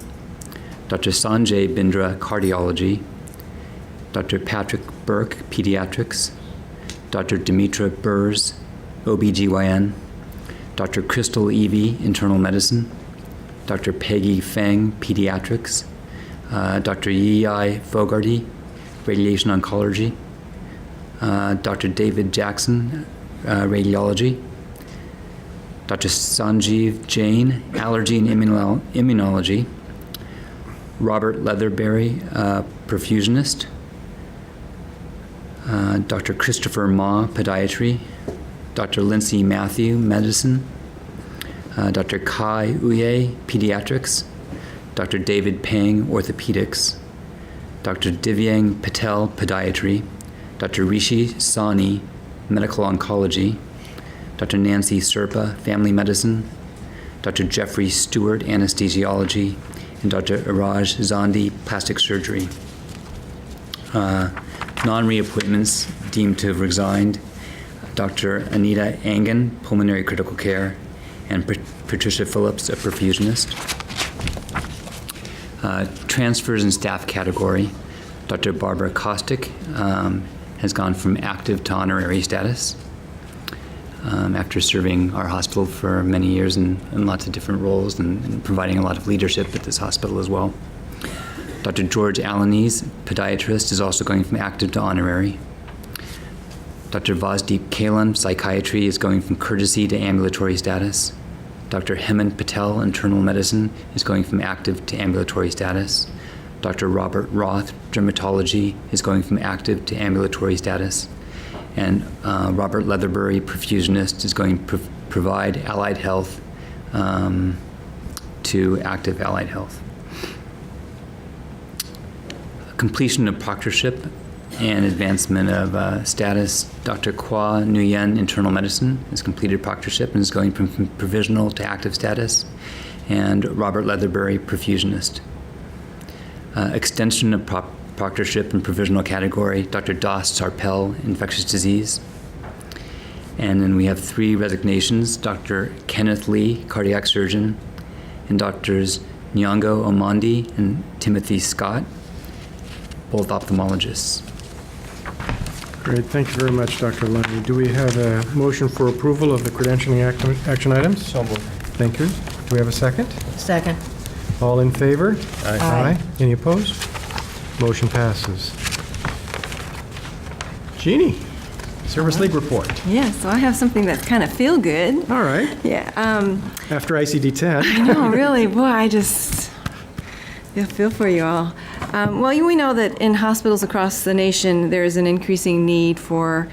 Dr. Sanjay Bindra, cardiology. Dr. Patrick Burke, pediatrics. Dr. Demetra Burrs, OBGYN. Dr. Crystal Evie, internal medicine. Dr. Peggy Feng, pediatrics. Dr. Yi Fogarty, radiation oncology. Dr. David Jackson, radiology. Dr. Sanjeev Jain, allergy and immunology. Robert Leatherberry, perfusionist. Dr. Christopher Ma, podiatry. Dr. Lindsay Matthew, medicine. Dr. Kai Uye, pediatrics. Dr. David Pang, orthopedics. Dr. Divyang Patel, podiatry. Dr. Rishi Sani, medical oncology. Dr. Nancy Serpa, family medicine. Dr. Jeffrey Stewart, anesthesiology. And Dr. Iraj Zandi, plastic surgery. Non-reappointments deemed to have resigned, Dr. Anita Angan, pulmonary critical care, and Patricia Phillips, a perfusionist. Transfers in staff category, Dr. Barbara Kostick has gone from active to honorary status after serving our hospital for many years in lots of different roles and providing a lot of leadership at this hospital as well. Dr. George Alanese, podiatrist, is also going from active to honorary. Dr. Vasdeep Kalan, psychiatry, is going from courtesy to ambulatory status. Dr. Hemant Patel, internal medicine, is going from active to ambulatory status. Dr. Robert Roth, dermatology, is going from active to ambulatory status. And Robert Leatherbury, perfusionist, is going to provide allied health to active allied health. Completion of proctorship and advancement of status. Dr. Kwa Nguyen, internal medicine, has completed proctorship and is going from provisional to active status. And Robert Leatherbury, perfusionist. Extension of proctorship and provisional category, Dr. Das Sarpel, infectious disease. And then we have 3 resignations, Dr. Kenneth Lee, cardiac surgeon, and Drs. Nyongo Omandi and Timothy Scott, both ophthalmologists. Great, thank you very much, Dr. Lundy. Do we have a motion for approval of the credentialing action items? So moved. Thank you. Do we have a second? Second. All in favor? Aye. Any opposed? Motion passes. Jeannie, Service League report. Yeah, so I have something that's kind of feel good. All right. Yeah. After ICD-10. No, really, boy, I just feel for you all. Well, we know that in hospitals across the nation, there is an increasing need for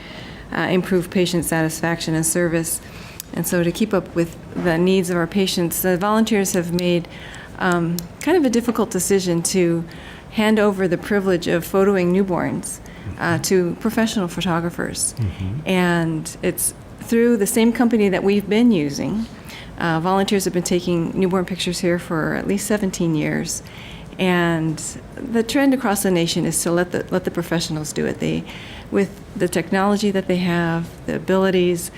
improved patient satisfaction and service. And so to keep up with the needs of our patients, the volunteers have made kind of a difficult decision to hand over the privilege of photoing newborns to professional photographers. Mm-hmm. And it's through the same company that we've been using. Volunteers have been taking newborn pictures here for at least 17 years. And the trend across the nation is to let the professionals do it. With the technology that they have, the abilities,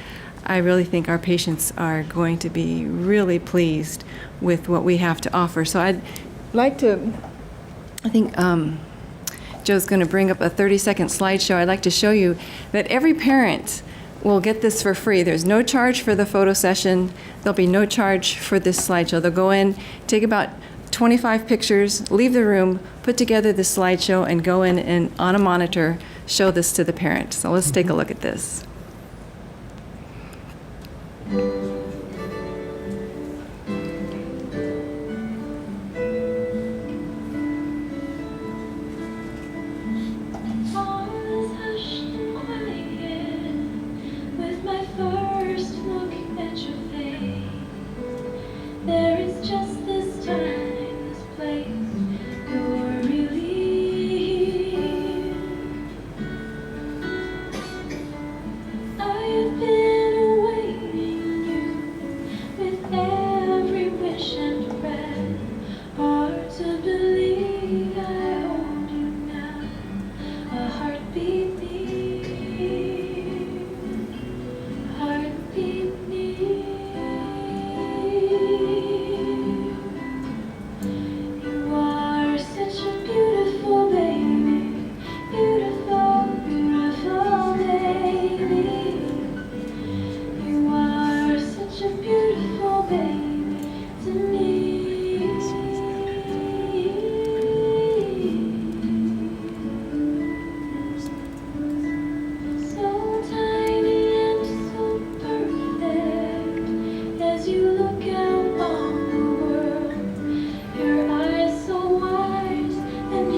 I really think our patients are going to be really pleased with what we have to offer. So I'd like to, I think Joe's going to bring up a 30-second slideshow. I'd like to show you that every parent will get this for free. There's no charge for the photo session. There'll be no charge for this slideshow. They'll go in, take about 25 pictures, leave the room, put together the slideshow, and go in and on a monitor show this to the parent. So let's take a look at this.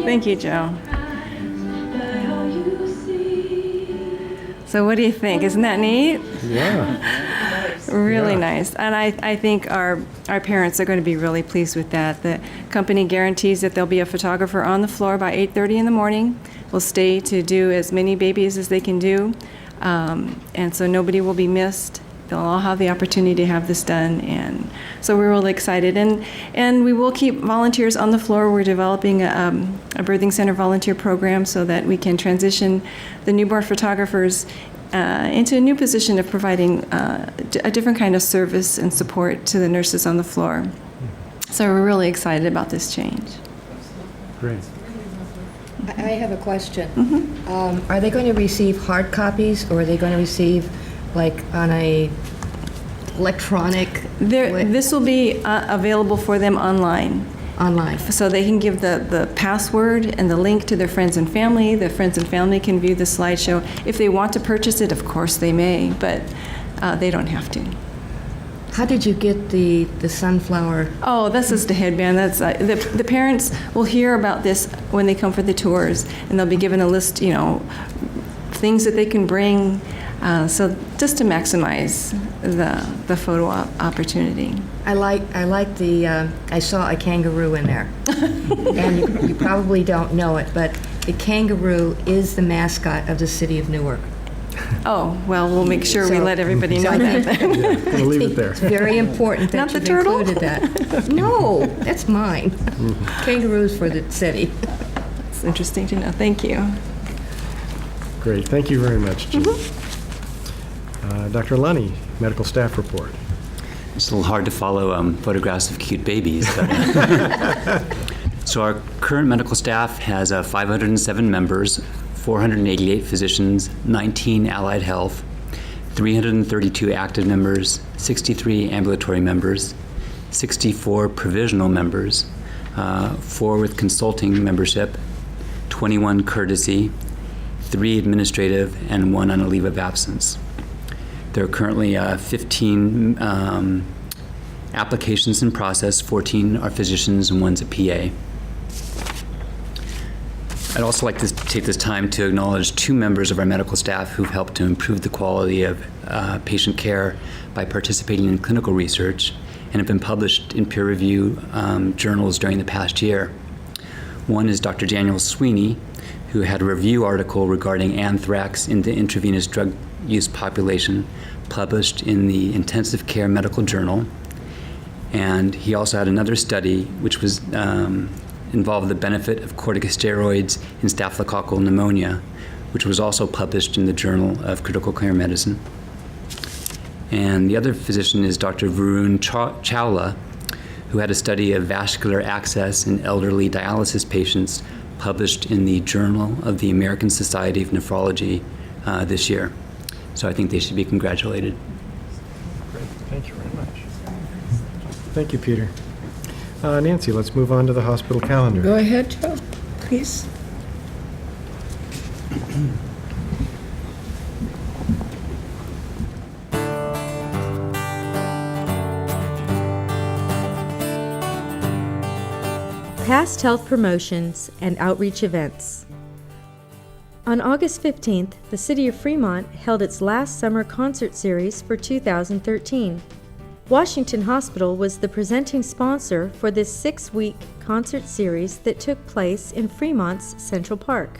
Thank you, Joe. So what do you think? Isn't that neat? Yeah. Really nice. And I think our parents are going to be really pleased with that. The company guarantees that there'll be a photographer on the floor by 8:30 in the morning. Will stay to do as many babies as they can do. And so nobody will be missed. They'll all have the opportunity to have this done. And so we're really excited. And we will keep volunteers on the floor. We're developing a birthing center volunteer program so that we can transition the newborn photographers into a new position of providing a different kind of service and support to the nurses on the floor. So we're really excited about this change. Great. I have a question. Are they going to receive hard copies, or are they going to receive, like, on a electronic way? This will be available for them online. Online? So they can give the password and the link to their friends and family. Their friends and family can view the slideshow. If they want to purchase it, of course they may, but they don't have to. How did you get the sunflower? Oh, that's just a headband. That's the parents will hear about this when they come for the tours, and they'll be given a list, things that they can bring. So just to maximize the photo opportunity. I like the. I saw a kangaroo in there, and you probably don't know it, but the kangaroo is the mascot of the city of Newark. Oh, well, we'll make sure we let everybody know that then. Yeah, gonna leave it there. It's very important that Not the you've turtle? included that. No, that's mine. Kangaroos for the city. It's interesting to know. Thank you. Great, thank you very much, Jean. Dr. Lunny, medical staff report. It's a little hard to follow photographs of cute babies. But, so our current medical staff has 507 members, 488 physicians, 19 allied health, 332 active members, 63 ambulatory members, 64 provisional members, 4 with consulting membership, 21 courtesy, 3 administrative, and 1 on a leave of absence. There are currently 15 applications in process, 14 are physicians and 1's a PA. I'd also like to take this time to acknowledge 2 members of our medical staff who've helped to improve the quality of patient care by participating in clinical research and have been published in peer-review journals during the past year. One is Dr. Daniel Sweeney, who had a review article regarding anthrax in the intravenous drug use population published in the Intensive Care Medical Journal. And he also had another study which was involved the benefit of corticosteroids in staphylococcal pneumonia, which was also published in the Journal of Critical Care Medicine. And the other physician is Dr. Varun Chawla, who had a study of vascular access in elderly dialysis patients published in the Journal of the American Society of Nephrology this year. So I think they should be congratulated. Great, thank you very much. Thank you, Peter. Nancy, let's move on to the hospital calendar. Go ahead, Joe, please. Past health promotions and outreach events. On August 15th, the City of Fremont held its last summer concert series for 2013. Washington Hospital was the presenting sponsor for this 6-week concert series that took place in Fremont's Central Park.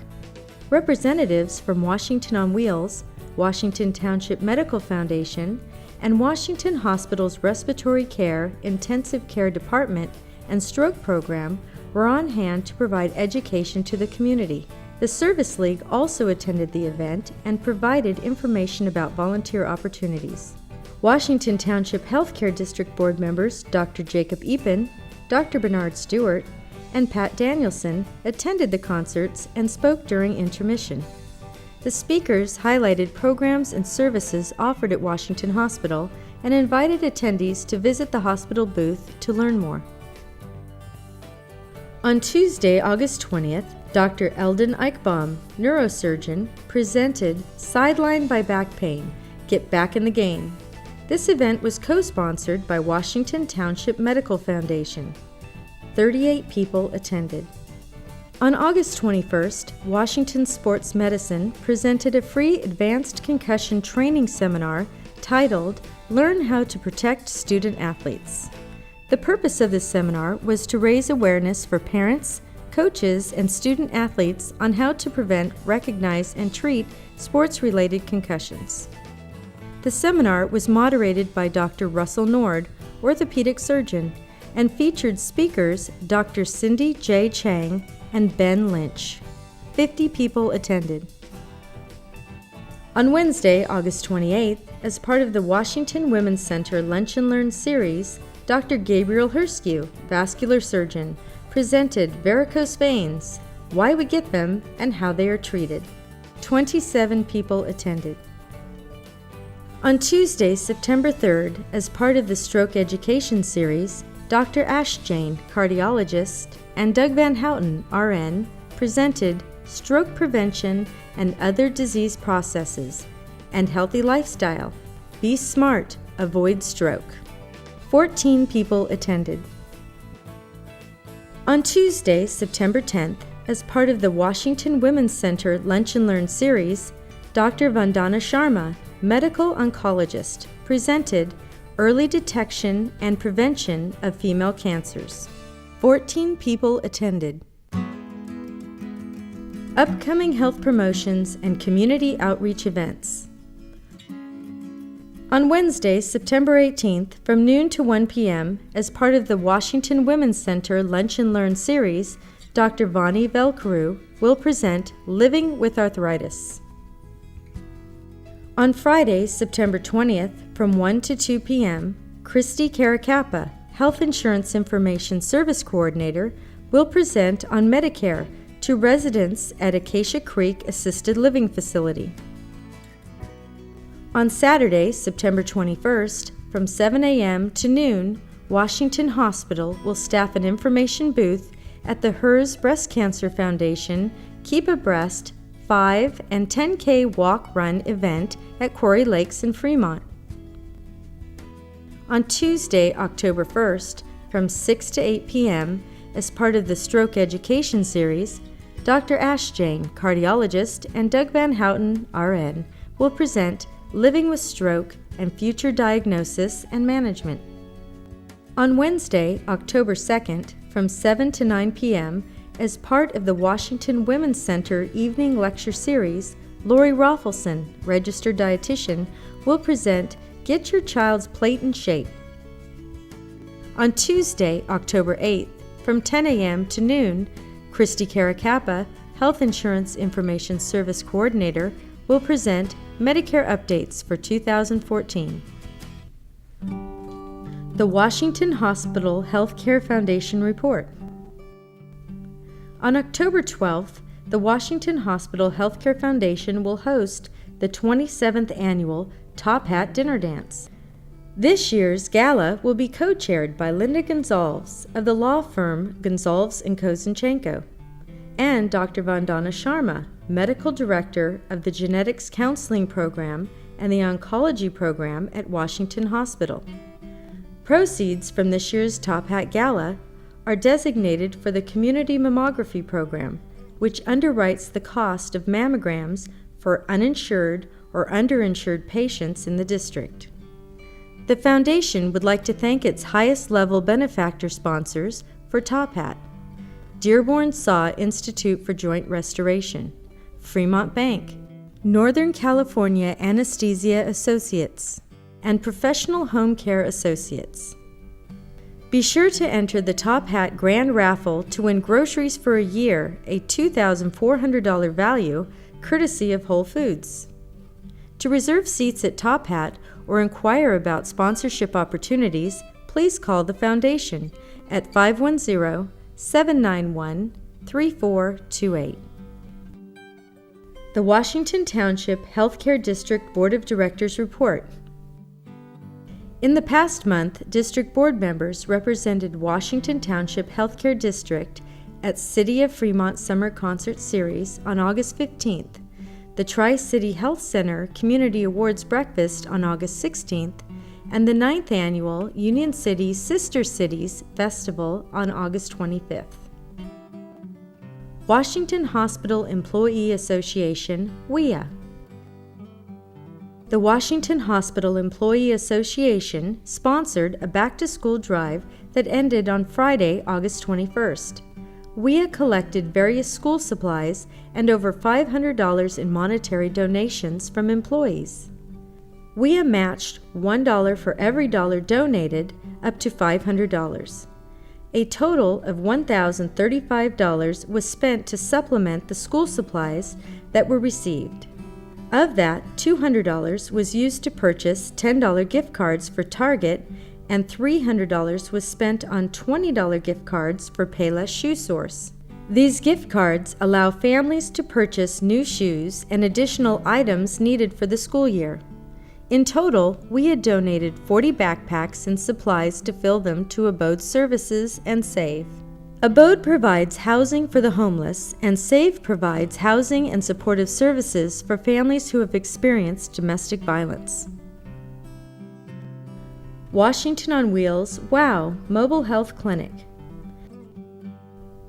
Representatives from Washington on Wheels, Washington Township Medical Foundation, and Washington Hospital's Respiratory Care, Intensive Care Department, and Stroke Program were on hand to provide education to the community. The Service League also attended the event and provided information about volunteer opportunities. Washington Township Healthcare District Board members Dr. Jacob Epen, Dr. Bernard Stewart, and Pat Danielson attended the concerts and spoke during intermission. The speakers highlighted programs and services offered at Washington Hospital and invited attendees to visit the hospital booth to learn more. On Tuesday, August 20th, Dr. Eldon Eichbaum, neurosurgeon, presented Sidelined by Back Pain, Get Back in the Game. This event was co-sponsored by Washington Township Medical Foundation. 38 people attended. On August 21st, Washington Sports Medicine presented a free advanced concussion training seminar titled Learn How to Protect Student Athletes. The purpose of this seminar was to raise awareness for parents, coaches, and student athletes on how to prevent, recognize, and treat sports-related concussions. The seminar was moderated by Dr. Russell Nord, orthopedic surgeon, and featured speakers Dr. Cindy J. Chang and Ben Lynch. 50 people attended. On Wednesday, August 28th, as part of the Washington Women's Center Lunch and Learn series, Dr. Gabriel Herskew, vascular surgeon, presented varicose veins, why we get them, and how they are treated. 27 people attended. On Tuesday, September 3rd, as part of the Stroke Education series, Dr. Ash Jain, cardiologist, and Doug Van Houten, RN, presented Stroke Prevention and Other Disease Processes and Healthy Lifestyle. Be smart, avoid stroke. 14 people attended. On Tuesday, September 10th, as part of the Washington Women's Center Lunch and Learn series, Dr. Vandana Sharma, medical oncologist, presented Early Detection and Prevention of Female Cancers. 14 people attended. Upcoming health promotions and community outreach events. On Wednesday, September 18th, from noon to 1 p.m., as part of the Washington Women's Center Lunch and Learn series, Dr. Vani Velkaru will present Living with Arthritis. On Friday, September 20th, from 1 to 2 p.m., Christy Caracappa, Health Insurance Information Service Coordinator, will present on Medicare to residents at Acacia Creek Assisted Living Facility. On Saturday, September 21st, from 7 a.m. to noon, Washington Hospital will staff an information booth at the HERS Breast Cancer Foundation Keep Abreast 5 and 10K Walk-Run event at Quarry Lakes in Fremont. On Tuesday, October 1st, from 6 to 8 p.m., as part of the Stroke Education series, Dr. Ash Jain, cardiologist, and Doug Van Houten, RN, will present Living with Stroke and Future Diagnosis and Management. On Wednesday, October 2nd, from 7 to 9 p.m., as part of the Washington Women's Center Evening Lecture Series, Lori Roffelson, registered dietitian, will present Get Your Child's Plate in Shape. On Tuesday, October 8th, from 10 a.m. to noon, Christy Caracappa, Health Insurance Information Service Coordinator, will present Medicare Updates for 2014. The Washington Hospital Healthcare Foundation Report. On October 12th, the Washington Hospital Healthcare Foundation will host the 27th Annual Top Hat Dinner Dance. This year's gala will be co-chaired by Linda Gonzalez of the law firm Gonzalez & Kozenchenko and Dr. Vandana Sharma, Medical Director of the Genetics Counseling Program and the Oncology Program at Washington Hospital. Proceeds from this year's Top Hat Gala are designated for the Community Mammography Program, which underwrites the cost of mammograms for uninsured or underinsured patients in the district. The Foundation would like to thank its highest-level benefactor sponsors for Top Hat: Dearborn Saw Institute for Joint Restoration, Fremont Bank, Northern California Anesthesia Associates, and Professional Home Care Associates. Be sure to enter the Top Hat Grand Raffle to win groceries for a year, a $2,400 value, courtesy of Whole Foods. To reserve seats at Top Hat or inquire about sponsorship opportunities, please call the Foundation at 510-791-3428. The Washington Township Healthcare District Board of Directors Report. In the past month, District Board members represented Washington Township Healthcare District at City of Fremont Summer Concert Series on August 15th, the Tri-City Health Center Community Awards Breakfast on August 16th, and the 9th Annual Union City Sister Cities Festival on August 25th. Washington Hospital Employee Association, WHEA. The Washington Hospital Employee Association sponsored a back-to-school drive that ended on Friday, August 21st. WHEA collected various school supplies and over $500 in monetary donations from employees. WHEA matched $1 for every dollar donated, up to $500. A total of $1,035 was spent to supplement the school supplies that were received. Of that, $200 was used to purchase $10 gift cards for Target, and $300 was spent on $20 gift cards for Payless Shoe Source. These gift cards allow families to purchase new shoes and additional items needed for the school year. In total, we had donated 40 backpacks and supplies to fill them to Abode Services and SAVE. Abode provides housing for the homeless, and SAVE provides housing and supportive services for families who have experienced domestic violence. Washington on Wheels WOW Mobile Health Clinic.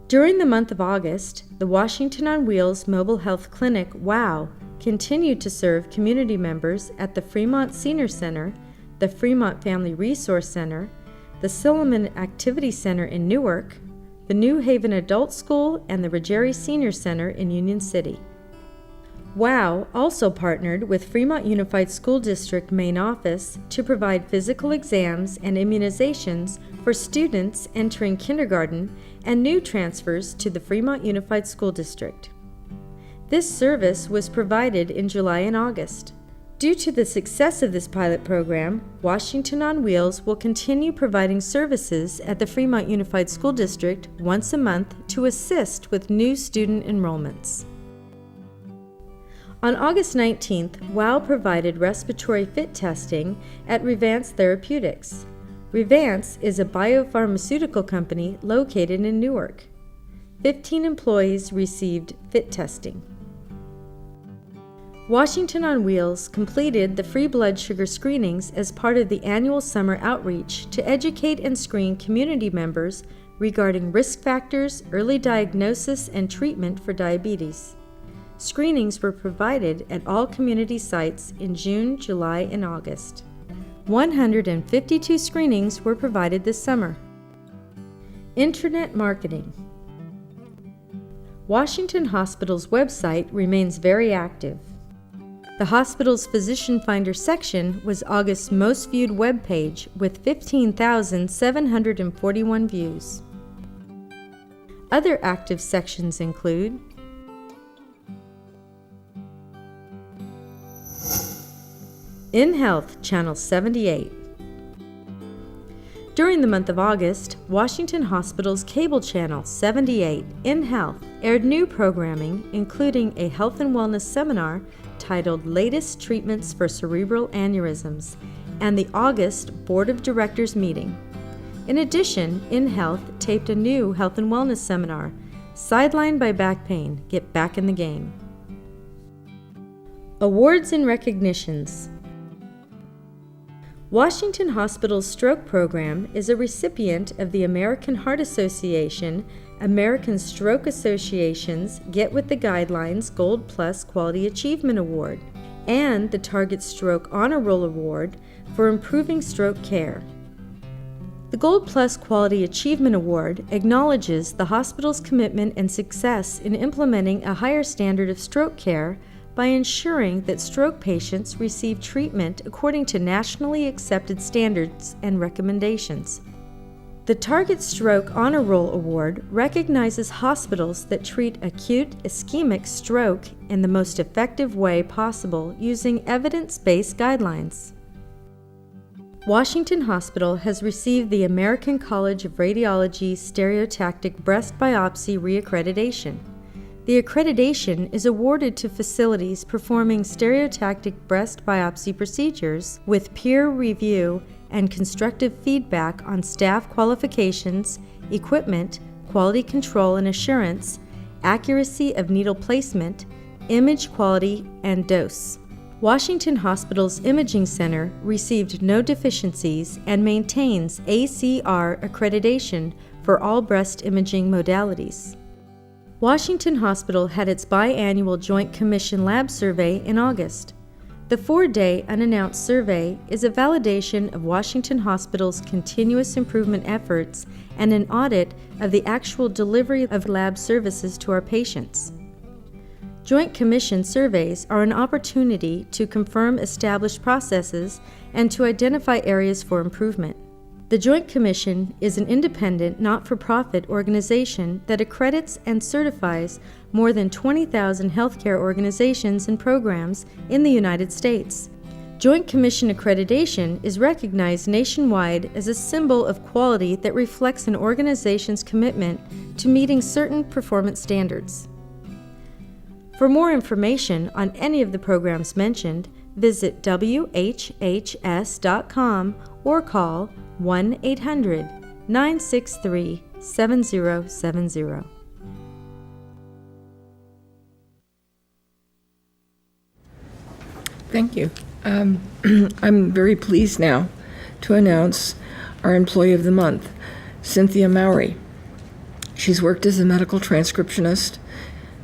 During the month of August, the Washington on Wheels Mobile Health Clinic WOW continued to serve community members at the Fremont Senior Center, the Fremont Family Resource Center, the Silliman Activity Center in Newark, the New Haven Adult School, and the Ruggieri Senior Center in Union City. WOW also partnered with Fremont Unified School District main office to provide physical exams and immunizations for students entering kindergarten and new transfers to the Fremont Unified School District. This service was provided in July and August. Due to the success of this pilot program, Washington on Wheels will continue providing services at the Fremont Unified School District once a month to assist with new student enrollments. On August 19th, WOW provided respiratory fit testing at Revance Therapeutics. Revance is a biopharmaceutical company located in Newark. 15 employees received fit testing. Washington on Wheels completed the free blood sugar screenings as part of the annual summer outreach to educate and screen community members regarding risk factors, early diagnosis, and treatment for diabetes. Screenings were provided at all community sites in June, July, and August. 152 screenings were provided this summer. Internet marketing. Washington Hospital's website remains very active. The hospital's Physician Finder section was August's most viewed web page with 15,741 views. Other active sections include InHealth Channel 78. During the month of August, Washington Hospital's cable channel 78, InHealth, aired new programming including a health and wellness seminar titled Latest Treatments for Cerebral Aneurysms and the August Board of Directors meeting. In addition, InHealth taped a new health and wellness seminar, Sidelined by Back Pain, Get Back in the Game. Awards and recognitions. Washington Hospital's stroke program is a recipient of the American Heart Association, American Stroke Association's Get With the Guidelines Gold Plus Quality Achievement Award, and the Target Stroke Honor Roll Award for improving stroke care. The Gold Plus Quality Achievement Award acknowledges the hospital's commitment and success in implementing a higher standard of stroke care by ensuring that stroke patients receive treatment according to nationally accepted standards and recommendations. The Target Stroke Honor Roll Award recognizes hospitals that treat acute ischemic stroke in the most effective way possible using evidence-based guidelines. Washington Hospital has received the American College of Radiology Stereotactic Breast Biopsy Reaccreditation. The accreditation is awarded to facilities performing stereotactic breast biopsy procedures with peer review and constructive feedback on staff qualifications, equipment, quality control and assurance, accuracy of needle placement, image quality, and dose. Washington Hospital's Imaging Center received no deficiencies and maintains ACR accreditation for all breast imaging modalities. Washington Hospital had its biannual Joint Commission Lab Survey in August. The 4-day unannounced survey is a validation of Washington Hospital's continuous improvement efforts and an audit of the actual delivery of lab services to our patients. Joint Commission surveys are an opportunity to confirm established processes and to identify areas for improvement. The Joint Commission is an independent, not-for-profit organization that accredits and certifies more than 20,000 healthcare organizations and programs in the United States. Joint Commission accreditation is recognized nationwide as a symbol of quality that reflects an organization's commitment to meeting certain performance standards. For more information on any of the programs mentioned, visit whhs.com or call 1-800-963-7070. Thank you. I'm very pleased now to announce our Employee of the Month, Cynthia Mowry. She's worked as a medical transcriptionist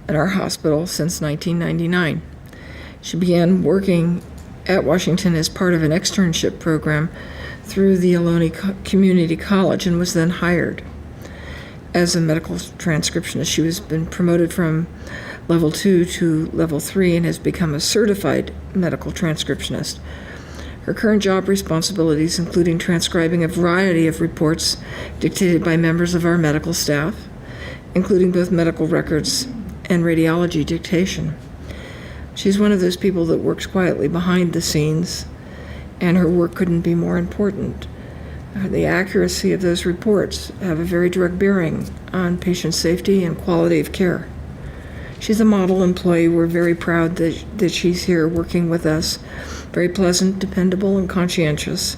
at our hospital since 1999. She began working at Washington as part of an externship program through the Ohlone Community College and was then hired as a medical transcriptionist. She has been promoted from level 2 to level 3 and has become a certified medical transcriptionist. Her current job responsibilities including transcribing a variety of reports dictated by members of our medical staff, including both medical records and radiology dictation. She's one of those people that works quietly behind the scenes, and her work couldn't be more important. The accuracy of those reports have a very direct bearing on patient safety and quality of care. She's a model employee. We're very proud that she's here working with us. Very pleasant, dependable, and conscientious.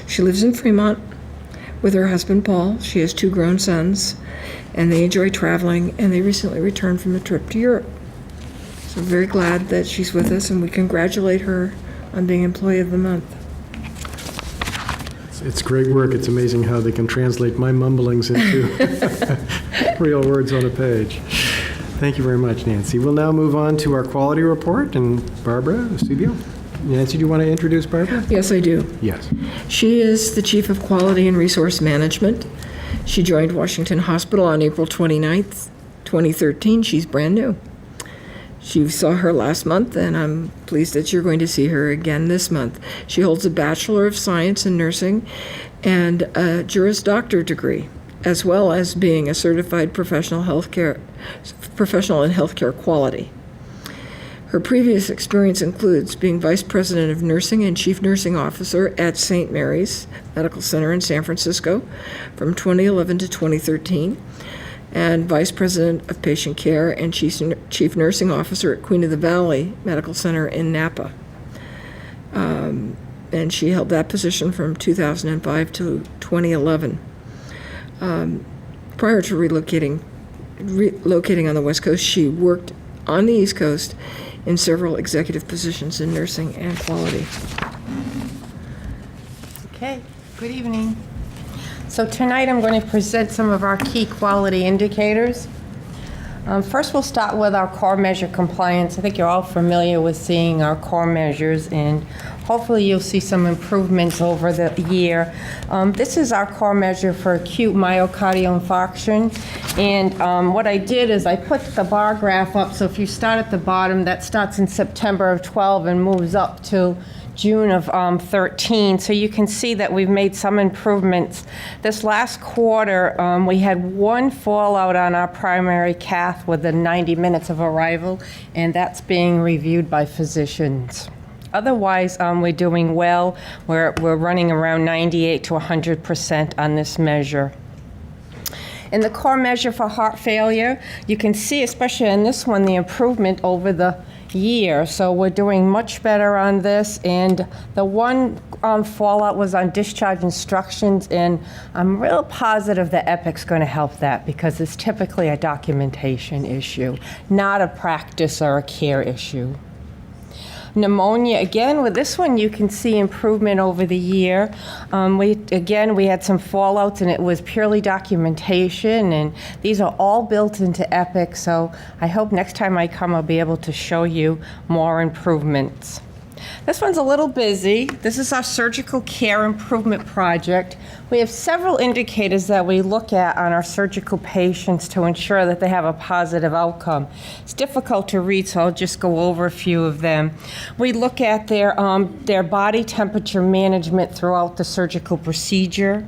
She lives in Fremont with her husband, Paul. She has 2 grown sons, and they enjoy traveling, and they recently returned from a trip to Europe. So I'm very glad that she's with us, and we congratulate her on being Employee of the Month. It's great work. It's amazing how they can translate my mumblings into real words on a page. Thank you very much, Nancy. We'll now move on to our quality report, and Barbara Eusebio. Nancy, do you want to introduce Barbara? Yes, I do. Yes. She is the Chief of Quality and Resource Management. She joined Washington Hospital on April 29th, 2013. She's brand new. You saw her last month, and I'm pleased that you're going to see her again this month. She holds a Bachelor of Science in Nursing and a Juris Doctor degree, as well as being a certified professional in healthcare quality. Her previous experience includes being Vice President of Nursing and Chief Nursing Officer at St. Mary's Medical Center in San Francisco from 2011 to 2013, and Vice President of Patient Care and Chief Nursing Officer at Queen of the Valley Medical Center in Napa. And she held that position from 2005 to 2011. Prior to relocating on the West Coast, she worked on the East Coast in several executive positions in nursing and quality. Okay, good evening. So tonight I'm going to present some of our key quality indicators. First, we'll start with our core measure compliance. I think you're all familiar with seeing our core measures, and hopefully you'll see some improvements over the year. This is our core measure for acute myocardial infarction. And what I did is I put the bar graph up. So if you start at the bottom, that starts in September of 12 and moves up to June of 13. So you can see that we've made some improvements. This last quarter, we had one fallout on our primary cath within 90 minutes of arrival, and that's being reviewed by physicians. Otherwise, we're doing well. We're running around 98 to 100% on this measure. In the core measure for heart failure, you can see, especially in this one, the improvement over the year. So we're doing much better on this. And the one fallout was on discharge instructions, and I'm real positive the EPIC's going to help that because it's typically a documentation issue, not a practice or a care issue. Pneumonia, again, with this one, you can see improvement over the year. We had some fallouts, and it was purely documentation, and these are all built into Epic, so I hope next time I come, I'll be able to show you more improvements. This one's a little busy. This is our surgical care improvement project. We have several indicators that we look at on our surgical patients to ensure that they have a positive outcome. It's difficult to read, so I'll just go over a few of them. We look at their body temperature management throughout the surgical procedure.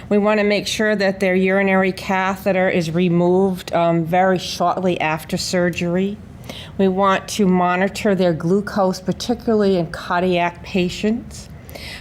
We want to make sure that their urinary catheter is removed very shortly after surgery. We want to monitor their glucose, particularly in cardiac patients.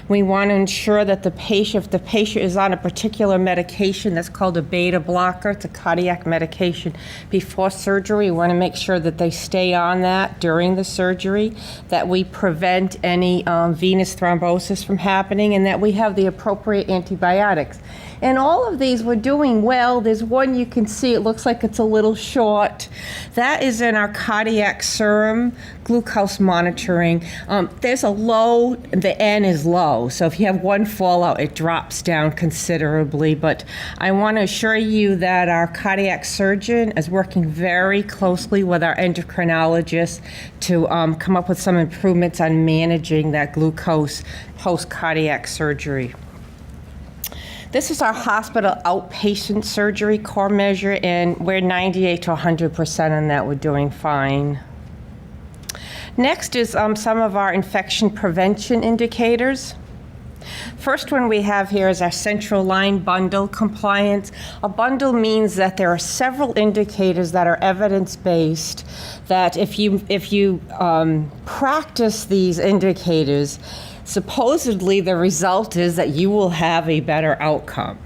We want to ensure that if the patient is on a particular medication that's called a beta blocker, it's a cardiac medication, before surgery, we want to make sure that they stay on that during the surgery, that we prevent any venous thrombosis from happening, and that we have the appropriate antibiotics. And all of these we're doing well. There's one you can see, it looks like it's a little short. That is in our cardiac serum glucose monitoring. There's a low, the N is low, so if you have one fallout, it drops down considerably. But I want to assure you that our cardiac surgeon is working very closely with our endocrinologist to come up with some improvements on managing that glucose post-cardiac surgery. This is our hospital outpatient surgery core measure, and we're 98 to 100% on that. We're doing fine. Next is some of our infection prevention indicators. First one we have here is our central line bundle compliance. A bundle means that there are several indicators that are evidence-based, that if you practice these indicators, supposedly the result is that you will have a better outcome.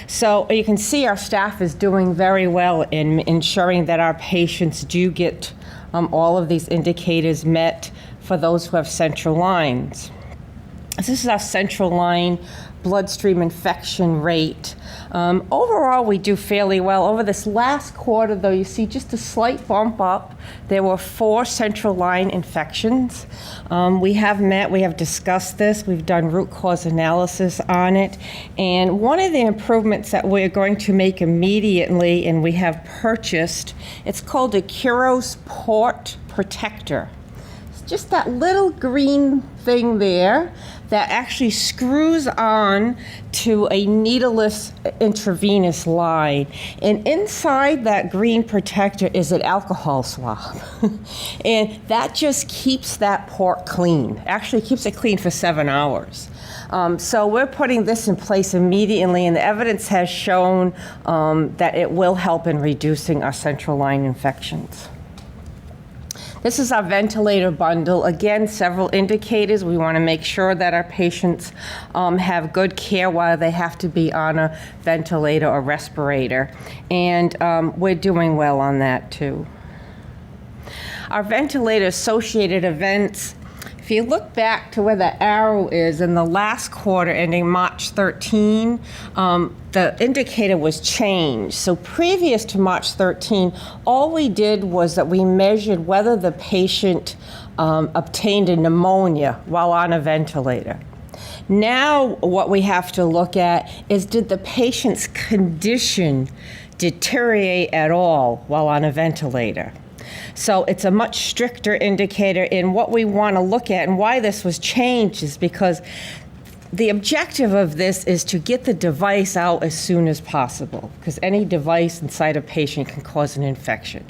So you can see our staff is doing very well in ensuring that our patients do get all of these indicators met for those who have central lines. This is our central line bloodstream infection rate. Overall, we do fairly well. Over this last quarter, though, you see just a slight bump up. There were 4 central line infections. We have discussed this. We've done root cause analysis on it. And one of the improvements that we're going to make immediately, and we have purchased, it's called a Curos Port Protector. It's just that little green thing there that actually screws on to a needleless intravenous line. And inside that green protector is an alcohol swab. And that just keeps that port clean. Actually keeps it clean for 7 hours. So we're putting this in place immediately, and the evidence has shown that it will help in reducing our central line infections. This is our ventilator bundle. Again, several indicators. We want to make sure that our patients have good care while they have to be on a ventilator or respirator. And we're doing well on that too. Our ventilator-associated events, if you look back to where the arrow is in the last quarter ending March 13, the indicator was changed. So previous to March 13, all we did was that we measured whether the patient obtained a pneumonia while on a ventilator. Now what we have to look at is, did the patient's condition deteriorate at all while on a ventilator? So it's a much stricter indicator, and what we want to look at and why this was changed is because the objective of this is to get the device out as soon as possible, because any device inside a patient can cause an infection.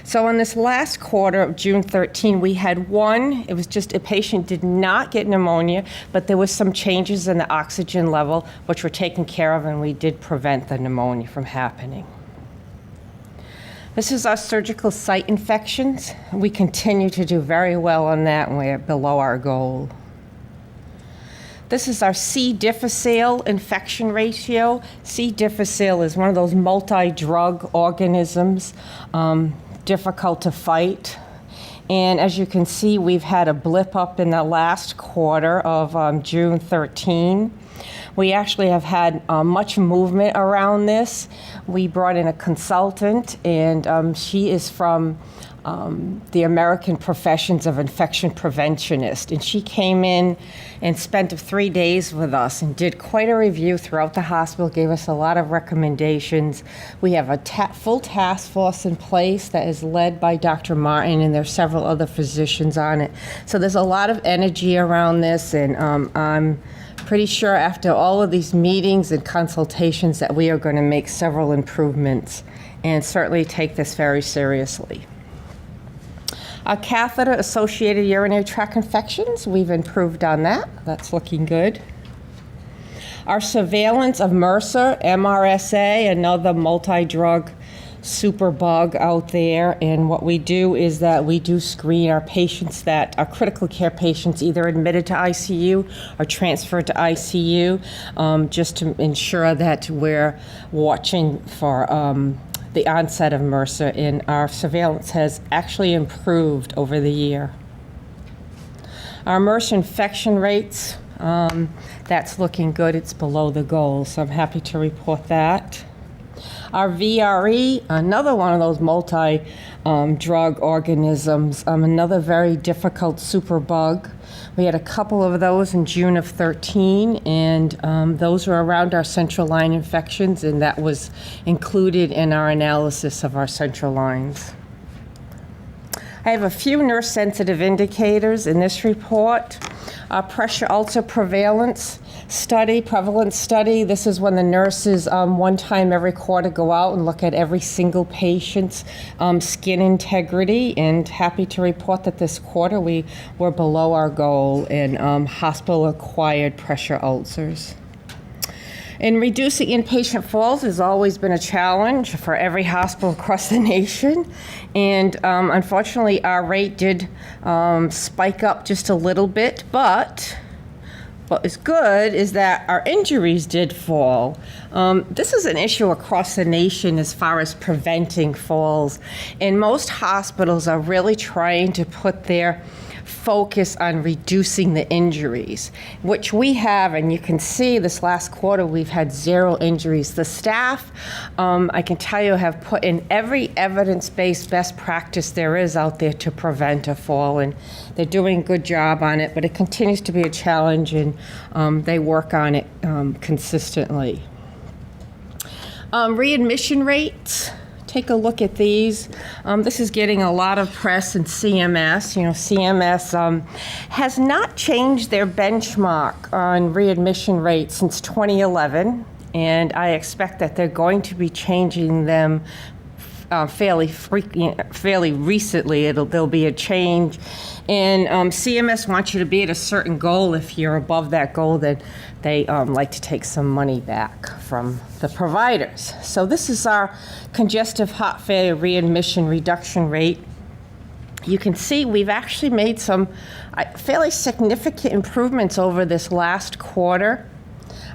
So in this last quarter of June 13, we had one. It was just a patient did not get pneumonia, but there was some changes in the oxygen level, which were taken care of, and we did prevent the pneumonia from happening. This is our surgical site infections. We continue to do very well on that, and we're below our goal. This is our C. difficile infection ratio. C. difficile is one of those multi-drug organisms, difficult to fight. And as you can see, we've had a blip up in the last quarter of June 13. We actually have had much movement around this. We brought in a consultant, and she is from the American Professions of Infection Preventionist. And she came in and spent 3 days with us and did quite a review throughout the hospital, gave us a lot of recommendations. We have a full task force in place that is led by Dr. Martin, and there are several other physicians on it. So there's a lot of energy around this, and I'm pretty sure after all of these meetings and consultations that we are going to make several improvements and certainly take this very seriously. Our catheter-associated urinary tract infections, we've improved on that. That's looking good. Our surveillance of MRSA, MRSA, another multi-drug superbug out there. And what we do is that we do screen our patients that are critical care patients, either admitted to ICU or transferred to ICU, just to ensure that we're watching for the onset of MRSA, and our surveillance has actually improved over the year. Our MRSA infection rates, that's looking good. It's below the goal, so I'm happy to report that. Our VRE, another one of those multi-drug organisms, another very difficult superbug. We had a couple of those in June of 13, and those were around our central line infections, and that was included in our analysis of our central lines. I have a few nurse-sensitive indicators in this report. Pressure ulcer prevalence prevalence study. This is when the nurses one time every quarter go out and look at every single patient's skin integrity, and happy to report that this quarter we were below our goal in hospital-acquired pressure ulcers. And reducing inpatient falls has always been a challenge for every hospital across the nation. And unfortunately, our rate did spike up just a little bit, but what is good is that our injuries did fall. This is an issue across the nation as far as preventing falls. And most hospitals are really trying to put their focus on reducing the injuries, which we have, and you can see this last quarter we've had 0 injuries. The staff, I can tell you, have put in every evidence-based best practice there is out there to prevent a fall, and they're doing a good job on it, but it continues to be a challenge, and they work on it consistently. Readmission rates. Take a look at these. This is getting a lot of press in CMS. You know, CMS has not changed their benchmark on readmission rates since 2011, and I expect that they're going to be changing them fairly recently. There'll be a change, and CMS wants you to be at a certain goal. If you're above that goal, then they like to take some money back from the providers. So this is our congestive heart failure readmission reduction rate. You can see we've actually made some fairly significant improvements over this last quarter.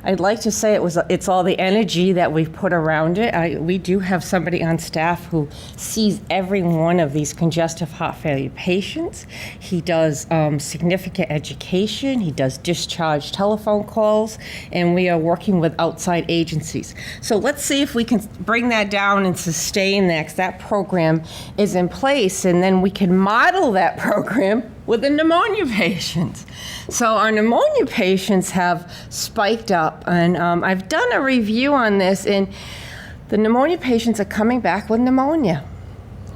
I'd like to say it's all the energy that we've put around it. We do have somebody on staff who sees every one of these congestive heart failure patients. He does significant education. He does discharge telephone calls, and we are working with outside agencies. So let's see if we can bring that down and sustain that, 'cause that program is in place, and then we can model that program with the pneumonia patients. So our pneumonia patients have spiked up, and I've done a review on this, and the pneumonia patients are coming back with pneumonia.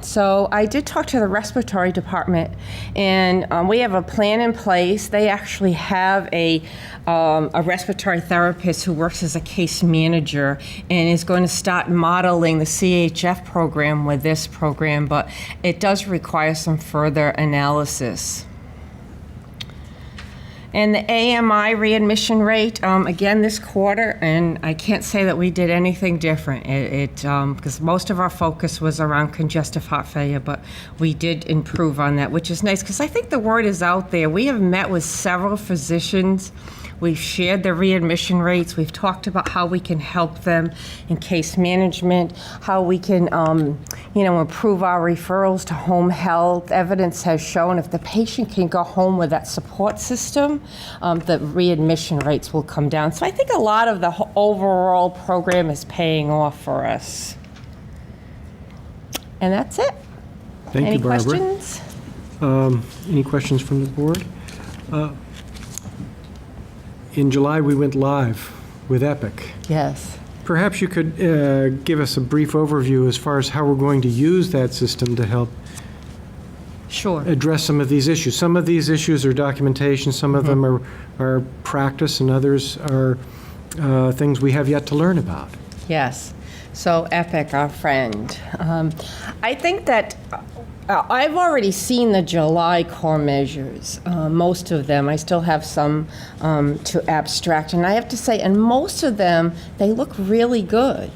So I did talk to the respiratory department, and we have a plan in place. They actually have a respiratory therapist who works as a case manager and is going to start modeling the CHF program with this program, but it does require some further analysis. And the AMI readmission rate, again this quarter, and I can't say that we did anything different. Because most of our focus was around congestive heart failure, but we did improve on that, which is nice, because I think the word is out there. We have met with several physicians We've shared the readmission rates. We've talked about how we can help them in case management, how we can, improve our referrals to home health. Evidence has shown if the patient can go home with that support system, the readmission rates will come down. So I think a lot of the overall program is paying off for us. And that's it. Thank Any you, Barbara. questions? Any questions from the board? In July, we went live with Epic. Yes. Perhaps you could give us a brief overview as far as how we're going to use that system to help Sure. address some of these issues. Some of these issues are documentation, some of them are practice, and others are things we have yet to learn about. Yes. So Epic, our friend. I think that I've already seen the July core measures, most of them. I still have some to abstract. And I have to say, and most of them, they look really good.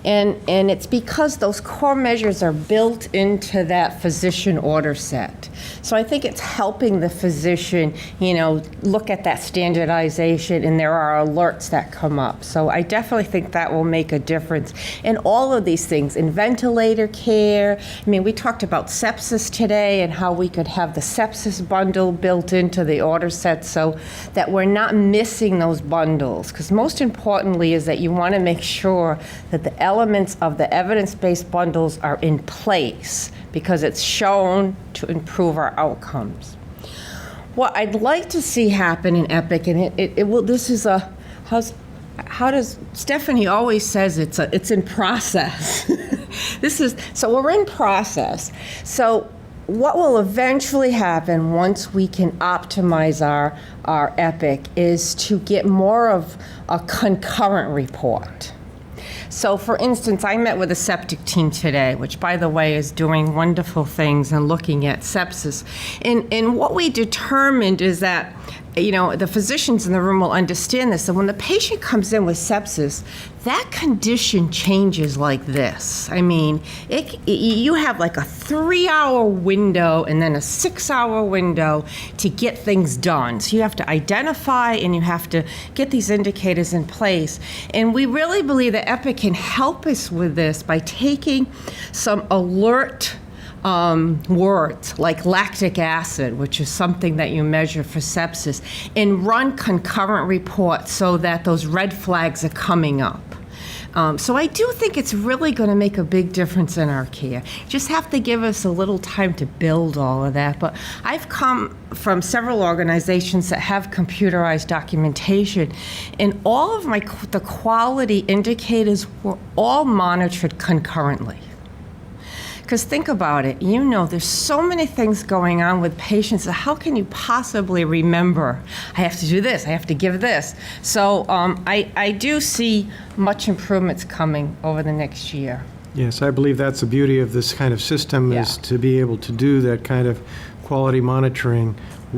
And it's because those core measures are built into that physician order set. So I think it's helping the physician, look at that standardization, and there are alerts that come up. So I definitely think that will make a difference in all of these things, in ventilator care. I mean, we talked about sepsis today and how we could have the sepsis bundle built into the order set so that we're not missing those bundles. Because most importantly is that you want to make sure that the elements of the evidence-based bundles are in place because it's shown to improve our outcomes. What I'd like to see happen in Epic, and it will, this is a, how does, Stephanie always says it's in process. So we're in process. So what will eventually happen once we can optimize our Epic is to get more of a concurrent report. So, for instance, I met with a septic team today, which, by the way, is doing wonderful things and looking at sepsis. And what we determined is that, the physicians in the room will understand this. And when the patient comes in with sepsis, that condition changes like this. I mean, you have like a 3-hour window and then a 6-hour window to get things done. So you have to identify and you have to get these indicators in place. And we really believe that Epic can help us with this by taking some alert words like lactic acid, which is something that you measure for sepsis, and run concurrent reports so that those red flags are coming up. So I do think it's really going to make a big difference in our care. Just have to give us a little time to build all of that. But I've come from several organizations that have computerized documentation, and all of the quality indicators were all monitored concurrently. Because think about it, there's so many things going on with patients. How can you possibly remember, I have to do this, I have to give this? So I do see much improvements coming over the next year. Yes, I believe that's the beauty of this kind of system, is to be able to do that kind of quality monitoring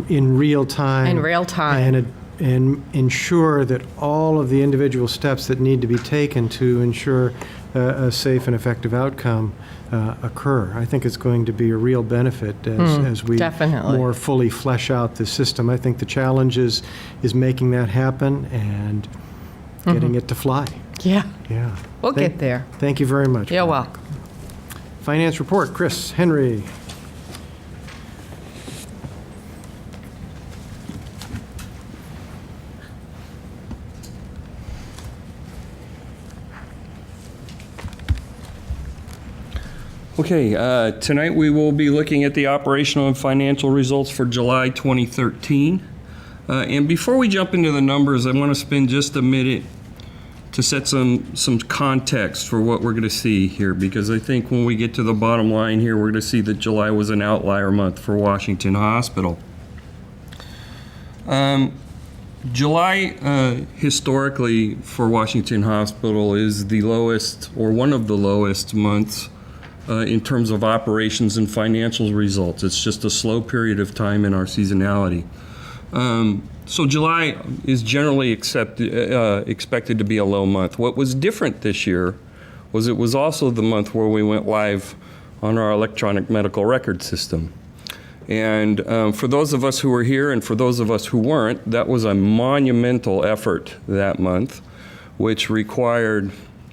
in real time. In real time. And ensure that all of the individual steps that need to be taken to ensure a safe and effective outcome occur. I think it's going to be a real benefit as we definitely more fully flesh out the system. I think the challenge is making that happen and getting it to fly. Yeah. Yeah. We'll get there. Thank you very much. You're welcome. Finance report, Chris Henry. Okay, tonight we will be looking at the operational and financial results for July 2013. And before we jump into the numbers, I want to spend just a minute to set some context for what we're going to see here, because I think when we get to the bottom line here, we're going to see that July was an outlier month for Washington Hospital. July, historically, for Washington Hospital is the lowest, or one of the lowest months in terms of operations and financial results. It's just a slow period of time in our seasonality. So July is generally expected to be a low month. What was different this year was it was also the month where we went live on our electronic medical record system. And for those of us who were here and for those of us who weren't, that was a monumental effort that month, which required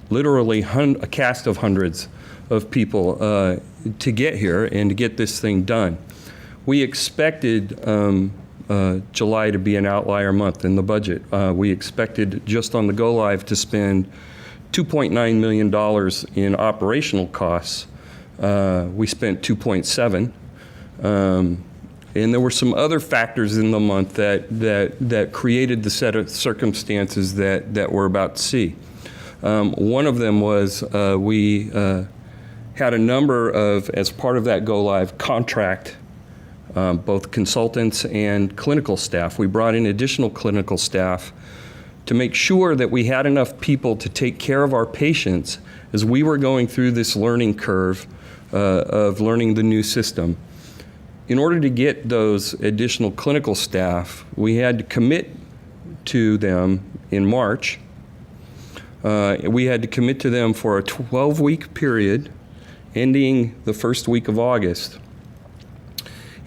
literally a cast of hundreds of people to get here and to get this thing done. We expected July to be an outlier month in the budget. We expected just on the go live to spend $2.9 million in operational costs. We spent 2.7. And there were some other factors in the month that created the set of circumstances that we're about to see. One of them was we had a number of, as part of that go live, contract both consultants and clinical staff. We brought in additional clinical staff to make sure that we had enough people to take care of our patients as we were going through this learning curve of learning the new system. In order to get those additional clinical staff, we had to commit to them in March. We had to commit to them for a 12-week period ending the first week of August.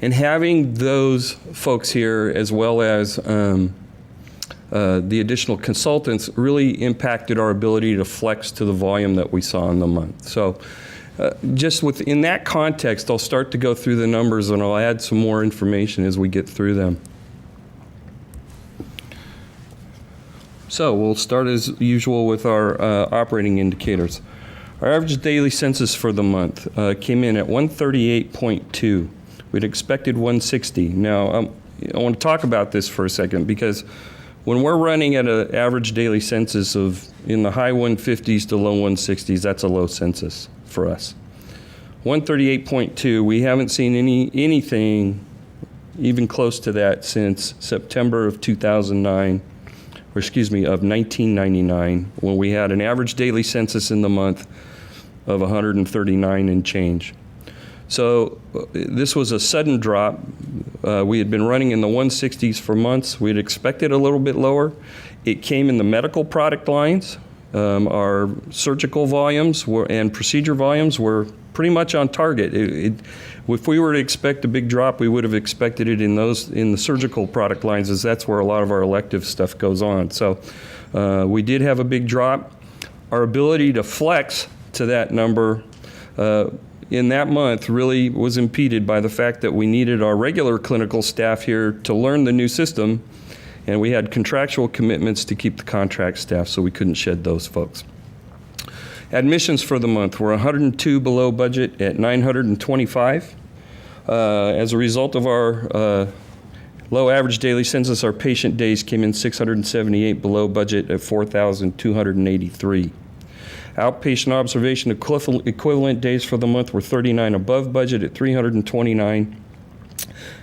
And having those folks here, as well as the additional consultants, really impacted our ability to flex to the volume that we saw in the month. So just within that context, I'll start to go through the numbers and I'll add some more information as we get through them. So we'll start as usual with our operating indicators. Our average daily census for the month came in at 138.2. We'd expected 160. Now, I want to talk about this for a second because when we're running at an average daily census of in the high 150s to low 160s, that's a low census for us. 138.2, we haven't seen anything even close to that since September of 2009, or excuse me, of 1999, when we had an average daily census in the month of 139 and change. So this was a sudden drop. We had been running in the 160s for months. We had expected a little bit lower. It came in the medical product lines. Our surgical volumes and procedure volumes were pretty much on target. If we were to expect a big drop, we would have expected it in the surgical product lines, as that's where a lot of our elective stuff goes on. So we did have a big drop. Our ability to flex to that number in that month really was impeded by the fact that we needed our regular clinical staff here to learn the new system, and we had contractual commitments to keep the contract staff, so we couldn't shed those folks. Admissions for the month were 102 below budget at 925. As a result of our low average daily census, our patient days came in 678 below budget at 4,283. Outpatient observation equivalent days for the month were 39 above budget at 329.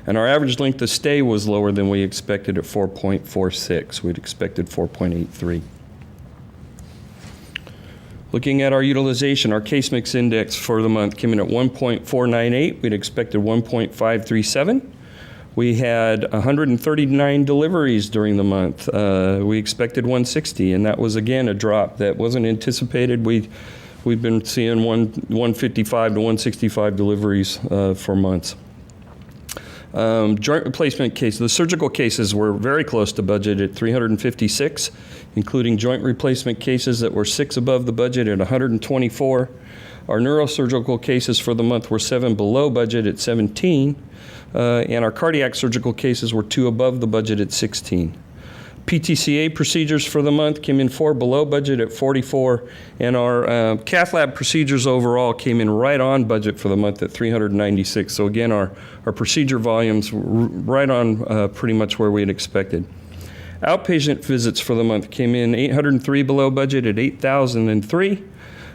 And our average length of stay was lower than we expected at 4.46. We'd expected 4.83. Looking at our utilization, our case mix index for the month came in at 1.498. We'd expected 1.537. We had 139 deliveries during the month. We expected 160, and that was, again, a drop that wasn't anticipated. We've been seeing 155 to 165 deliveries for months. Joint replacement cases, the surgical cases were very close to budget at 356, including joint replacement cases that were 6 above the budget at 124. Our neurosurgical cases for the month were 7 below budget at 17. And our cardiac surgical cases were 2 above the budget at 16. PTCA procedures for the month came in 4 below budget at 44, and our cath lab procedures overall came in right on budget for the month at 396. So again, our procedure volumes were right on pretty much where we had expected. Outpatient visits for the month came in 803 below budget at 8,003.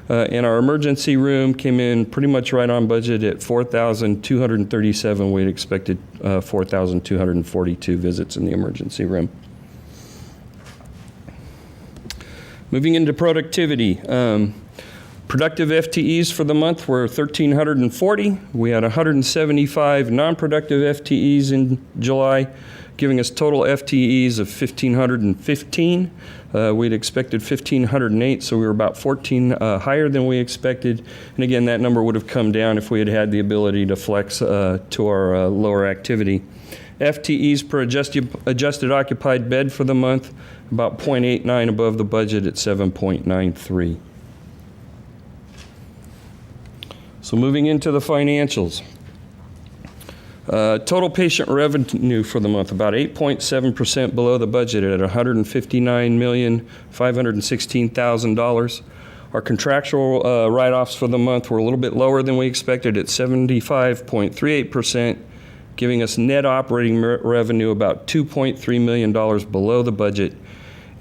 And our emergency room came in pretty much right on budget at 4,237. We had expected 4,242 visits in the emergency room. Moving into productivity. Productive FTEs for the month were 1,340. We had 175 non-productive FTEs in July, giving us total FTEs of 1,515. We'd expected 1,508, so we were about 14 higher than we expected. And again, that number would have come down if we had had the ability to flex to our lower activity. FTEs per adjusted occupied bed for the month, about 0.89 above the budget at 7.93. So moving into the financials. Total patient revenue for the month, about 8.7% below the budget at $159,516,000. Our contractual write-offs for the month were a little bit lower than we expected at 75.38%, giving us net operating revenue about $2.3 million below the budget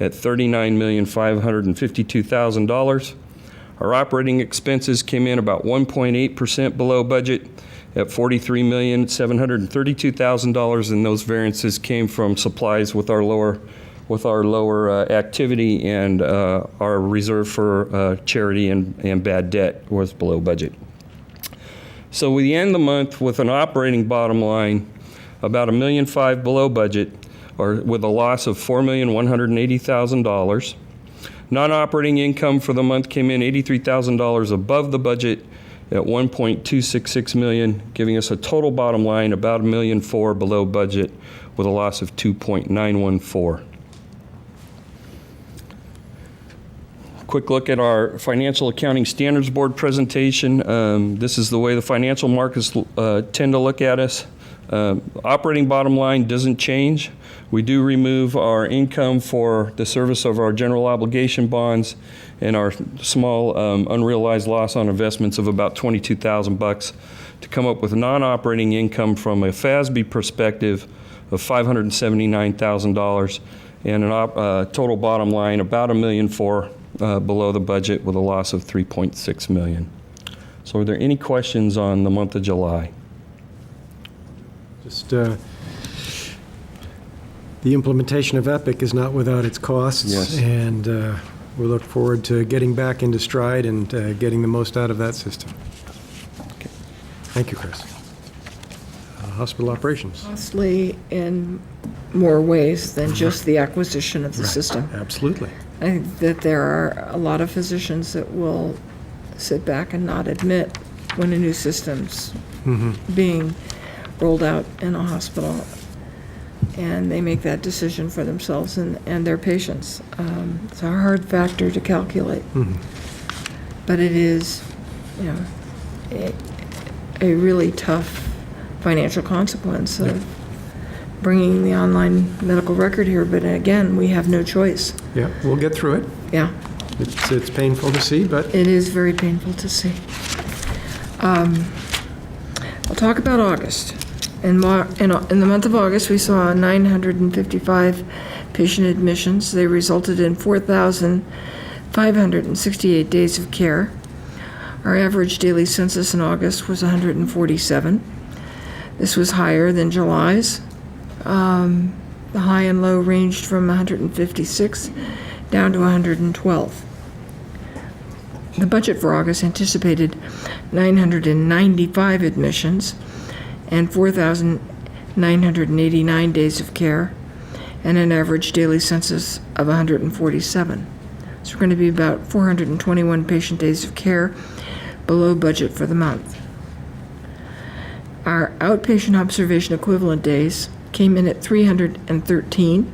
at $39,552,000. Our operating expenses came in about 1.8% below budget at $43,732,000, and those variances came from supplies with our lower activity, and our reserve for charity and bad debt was below budget. So we end the month with an operating bottom line about $1.5 million below budget, or with a loss of $4,180,000. Non-operating income for the month came in $83,000 above the budget at $1.266 million, giving us a total bottom line about $1.4 million below budget with a loss of $2.914. Quick look at our Financial Accounting Standards Board presentation. This is the way the financial markets tend to look at us. Operating bottom line doesn't change. We do remove our income for the service of our general obligation bonds and our small unrealized loss on investments of about $22,000 to come up with non-operating income from a FASB perspective of $579,000 and a total bottom line about $1.4 million below the budget with a loss of $3.6 million. So are there any questions on the month of July? Just the implementation of Epic is not without its costs. Yes. And we look forward to getting back into stride and getting the most out of that system. Okay. Thank you, Chris. Hospital operations. Costly in more ways than just the acquisition of the system. Absolutely. I think that there are a lot of physicians that will sit back and not admit when a new system's being rolled out in a hospital, and they make that decision for themselves and their patients. It's a hard factor to calculate, but it is, a really tough financial consequence of bringing the online medical record here. But again, we have no choice. Yeah, we'll get through it. Yeah. It's painful to see, but It is very painful to see. I'll talk about August. In the month of August, we saw 955 patient admissions. They resulted in 4,568 days of care. Our average daily census in August was 147. This was higher than July's. The high and low ranged from 156 down to 112. The budget for August anticipated 995 admissions and 4,989 days of care and an average daily census of 147. So we're going to be about 421 patient days of care below budget for the month. Our outpatient observation equivalent days came in at 313.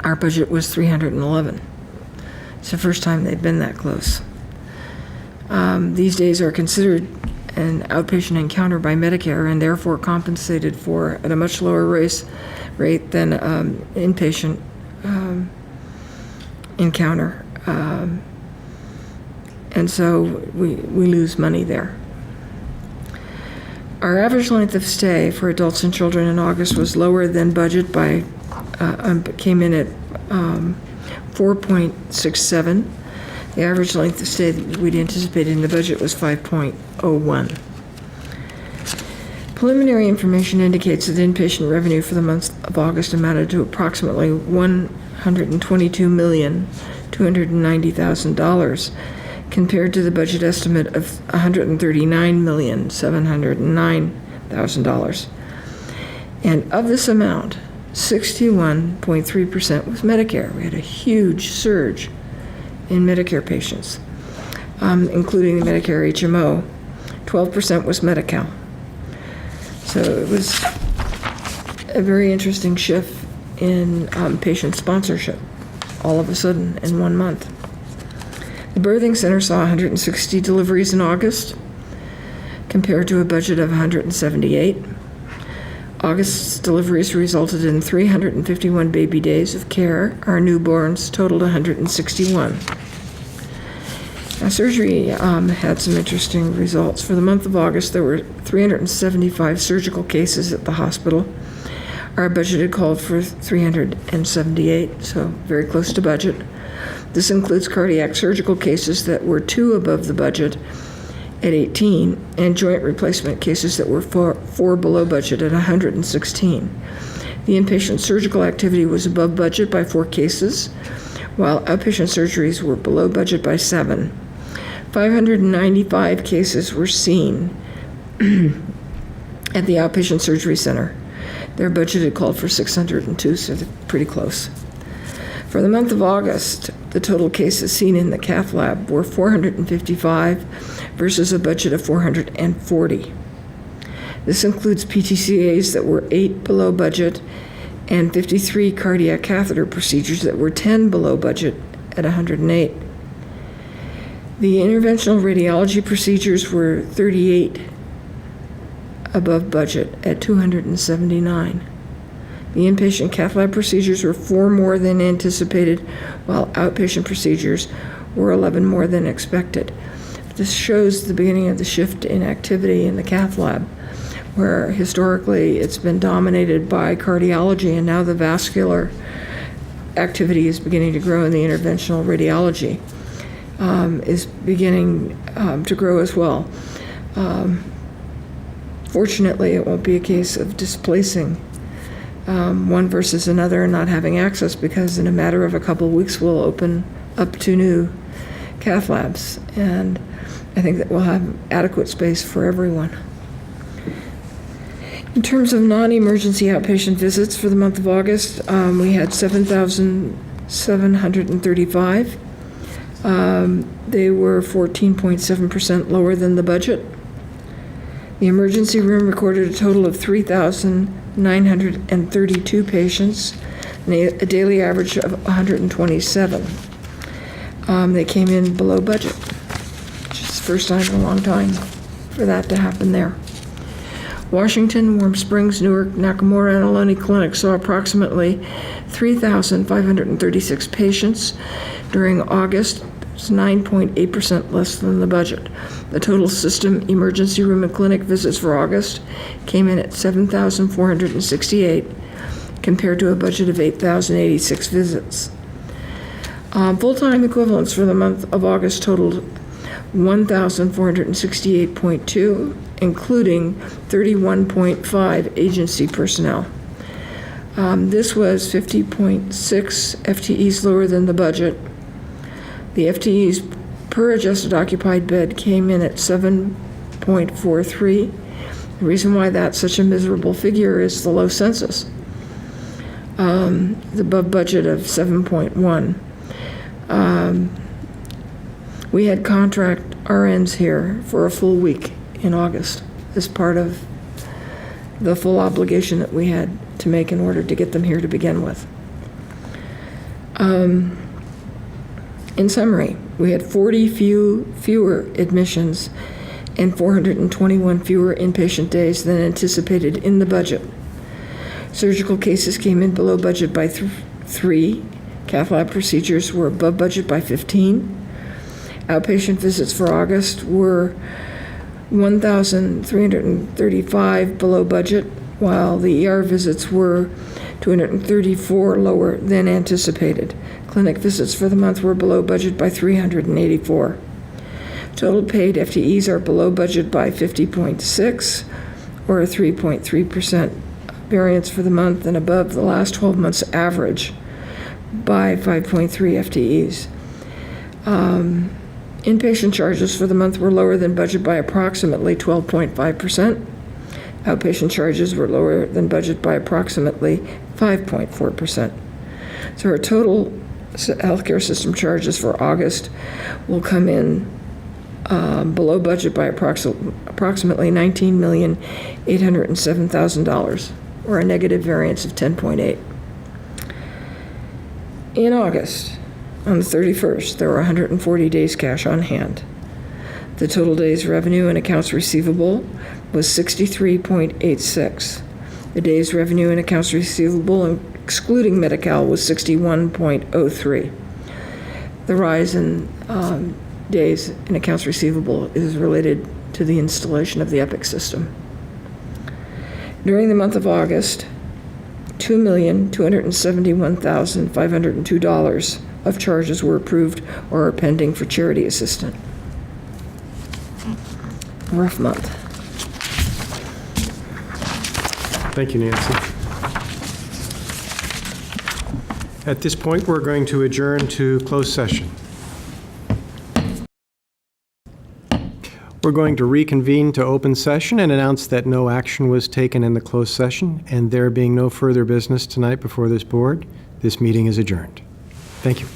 Our budget was 311. It's the first time they've been that close. These days are considered an outpatient encounter by Medicare and therefore compensated for at a much lower rate than inpatient encounter. And so we lose money there. Our average length of stay for adults and children in August was lower than budget by, came in at 4.67. The average length of stay that we'd anticipated in the budget was 5.01. Preliminary information indicates that inpatient revenue for the month of August amounted to approximately $122,290,000 compared to the budget estimate of $139,709,000. And of this amount, 61.3% was Medicare. We had a huge surge in Medicare patients, including the Medicare HMO. 12% was Medi-Cal. So it was a very interesting shift in patient sponsorship all of a sudden in 1 month. The birthing center saw 160 deliveries in August compared to a budget of 178. August's deliveries resulted in 351 baby days of care. Our newborns totaled 161. Now, surgery had some interesting results. For the month of August, there were 375 surgical cases at the hospital. Our budget had called for 378, so very close to budget. This includes cardiac surgical cases that were 2 above the budget at 18, and joint replacement cases that were 4 below budget at 116. The inpatient surgical activity was above budget by 4 cases, while outpatient surgeries were below budget by 7. 595 cases were seen at the outpatient surgery center. Their budget had called for 602, so they're pretty close. For the month of August, the total cases seen in the cath lab were 455 versus a budget of 440. This includes PTCAs that were 8 below budget and 53 cardiac catheter procedures that were 10 below budget at 108. The interventional radiology procedures were 38 above budget at 279. The inpatient cath lab procedures were 4 more than anticipated, while outpatient procedures were 11 more than expected. This shows the beginning of the shift in activity in the cath lab, where historically it's been dominated by cardiology, and now the vascular activity is beginning to grow in the interventional radiology. Is beginning to grow as well. Fortunately, it won't be a case of displacing one versus another and not having access, because in a matter of a couple of weeks we'll open up 2 new cath labs, and I think that we'll have adequate space for everyone. In terms of non-emergency outpatient visits for the month of August, we had 7,735. They were 14.7% lower than the budget. The emergency room recorded a total of 3,932 patients, and a daily average of 127. They came in below budget, which is the first time in a long time for that to happen there. Washington, Warm Springs, Newark, Nakamura, and Ohlone Clinic saw approximately 3,536 patients during August. It's 9.8% less than the budget. The total system emergency room and clinic visits for August came in at 7,468 compared to a budget of 8,086 visits. Full-time equivalents for the month of August totaled 1,468.2, including 31.5 agency personnel. This was 50.6 FTEs lower than the budget. The FTEs per adjusted occupied bed came in at 7.43. The reason why that's such a miserable figure is the low census. The above budget of 7.1. We had contract RNs here for a full week in August as part of the full obligation that we had to make in order to get them here to begin with. In summary, we had 40 fewer admissions and 421 fewer inpatient days than anticipated in the budget. Surgical cases came in below budget by 3. Cath lab procedures were above budget by 15. Outpatient visits for August were 1,335 below budget, while the ER visits were 234 lower than anticipated. Clinic visits for the month were below budget by 384. Total paid FTEs are below budget by 50.6, or a 3.3% variance for the month, and above the last 12 months average by 5.3 FTEs. Inpatient charges for the month were lower than budget by approximately 12.5%. Outpatient charges were lower than budget by approximately 5.4%. So our total healthcare system charges for August will come in below budget by approximately $19,807,000, or a negative variance of 10.8. In August, on the 31st, there were 140 days cash on hand. The total days revenue and accounts receivable was 63.86. The days revenue and accounts receivable, excluding Medi-Cal, was 61.03. The rise in days in accounts receivable is related to the installation of the Epic system. During the month of August, $2,271,502 of charges were approved or are pending for charity assistant. Rough month. Thank you, Nancy. At this point, we're going to adjourn to closed session. We're going to reconvene to open session and announce that no action was taken in the closed session, and there being no further business tonight before this board, this meeting is adjourned. Thank you.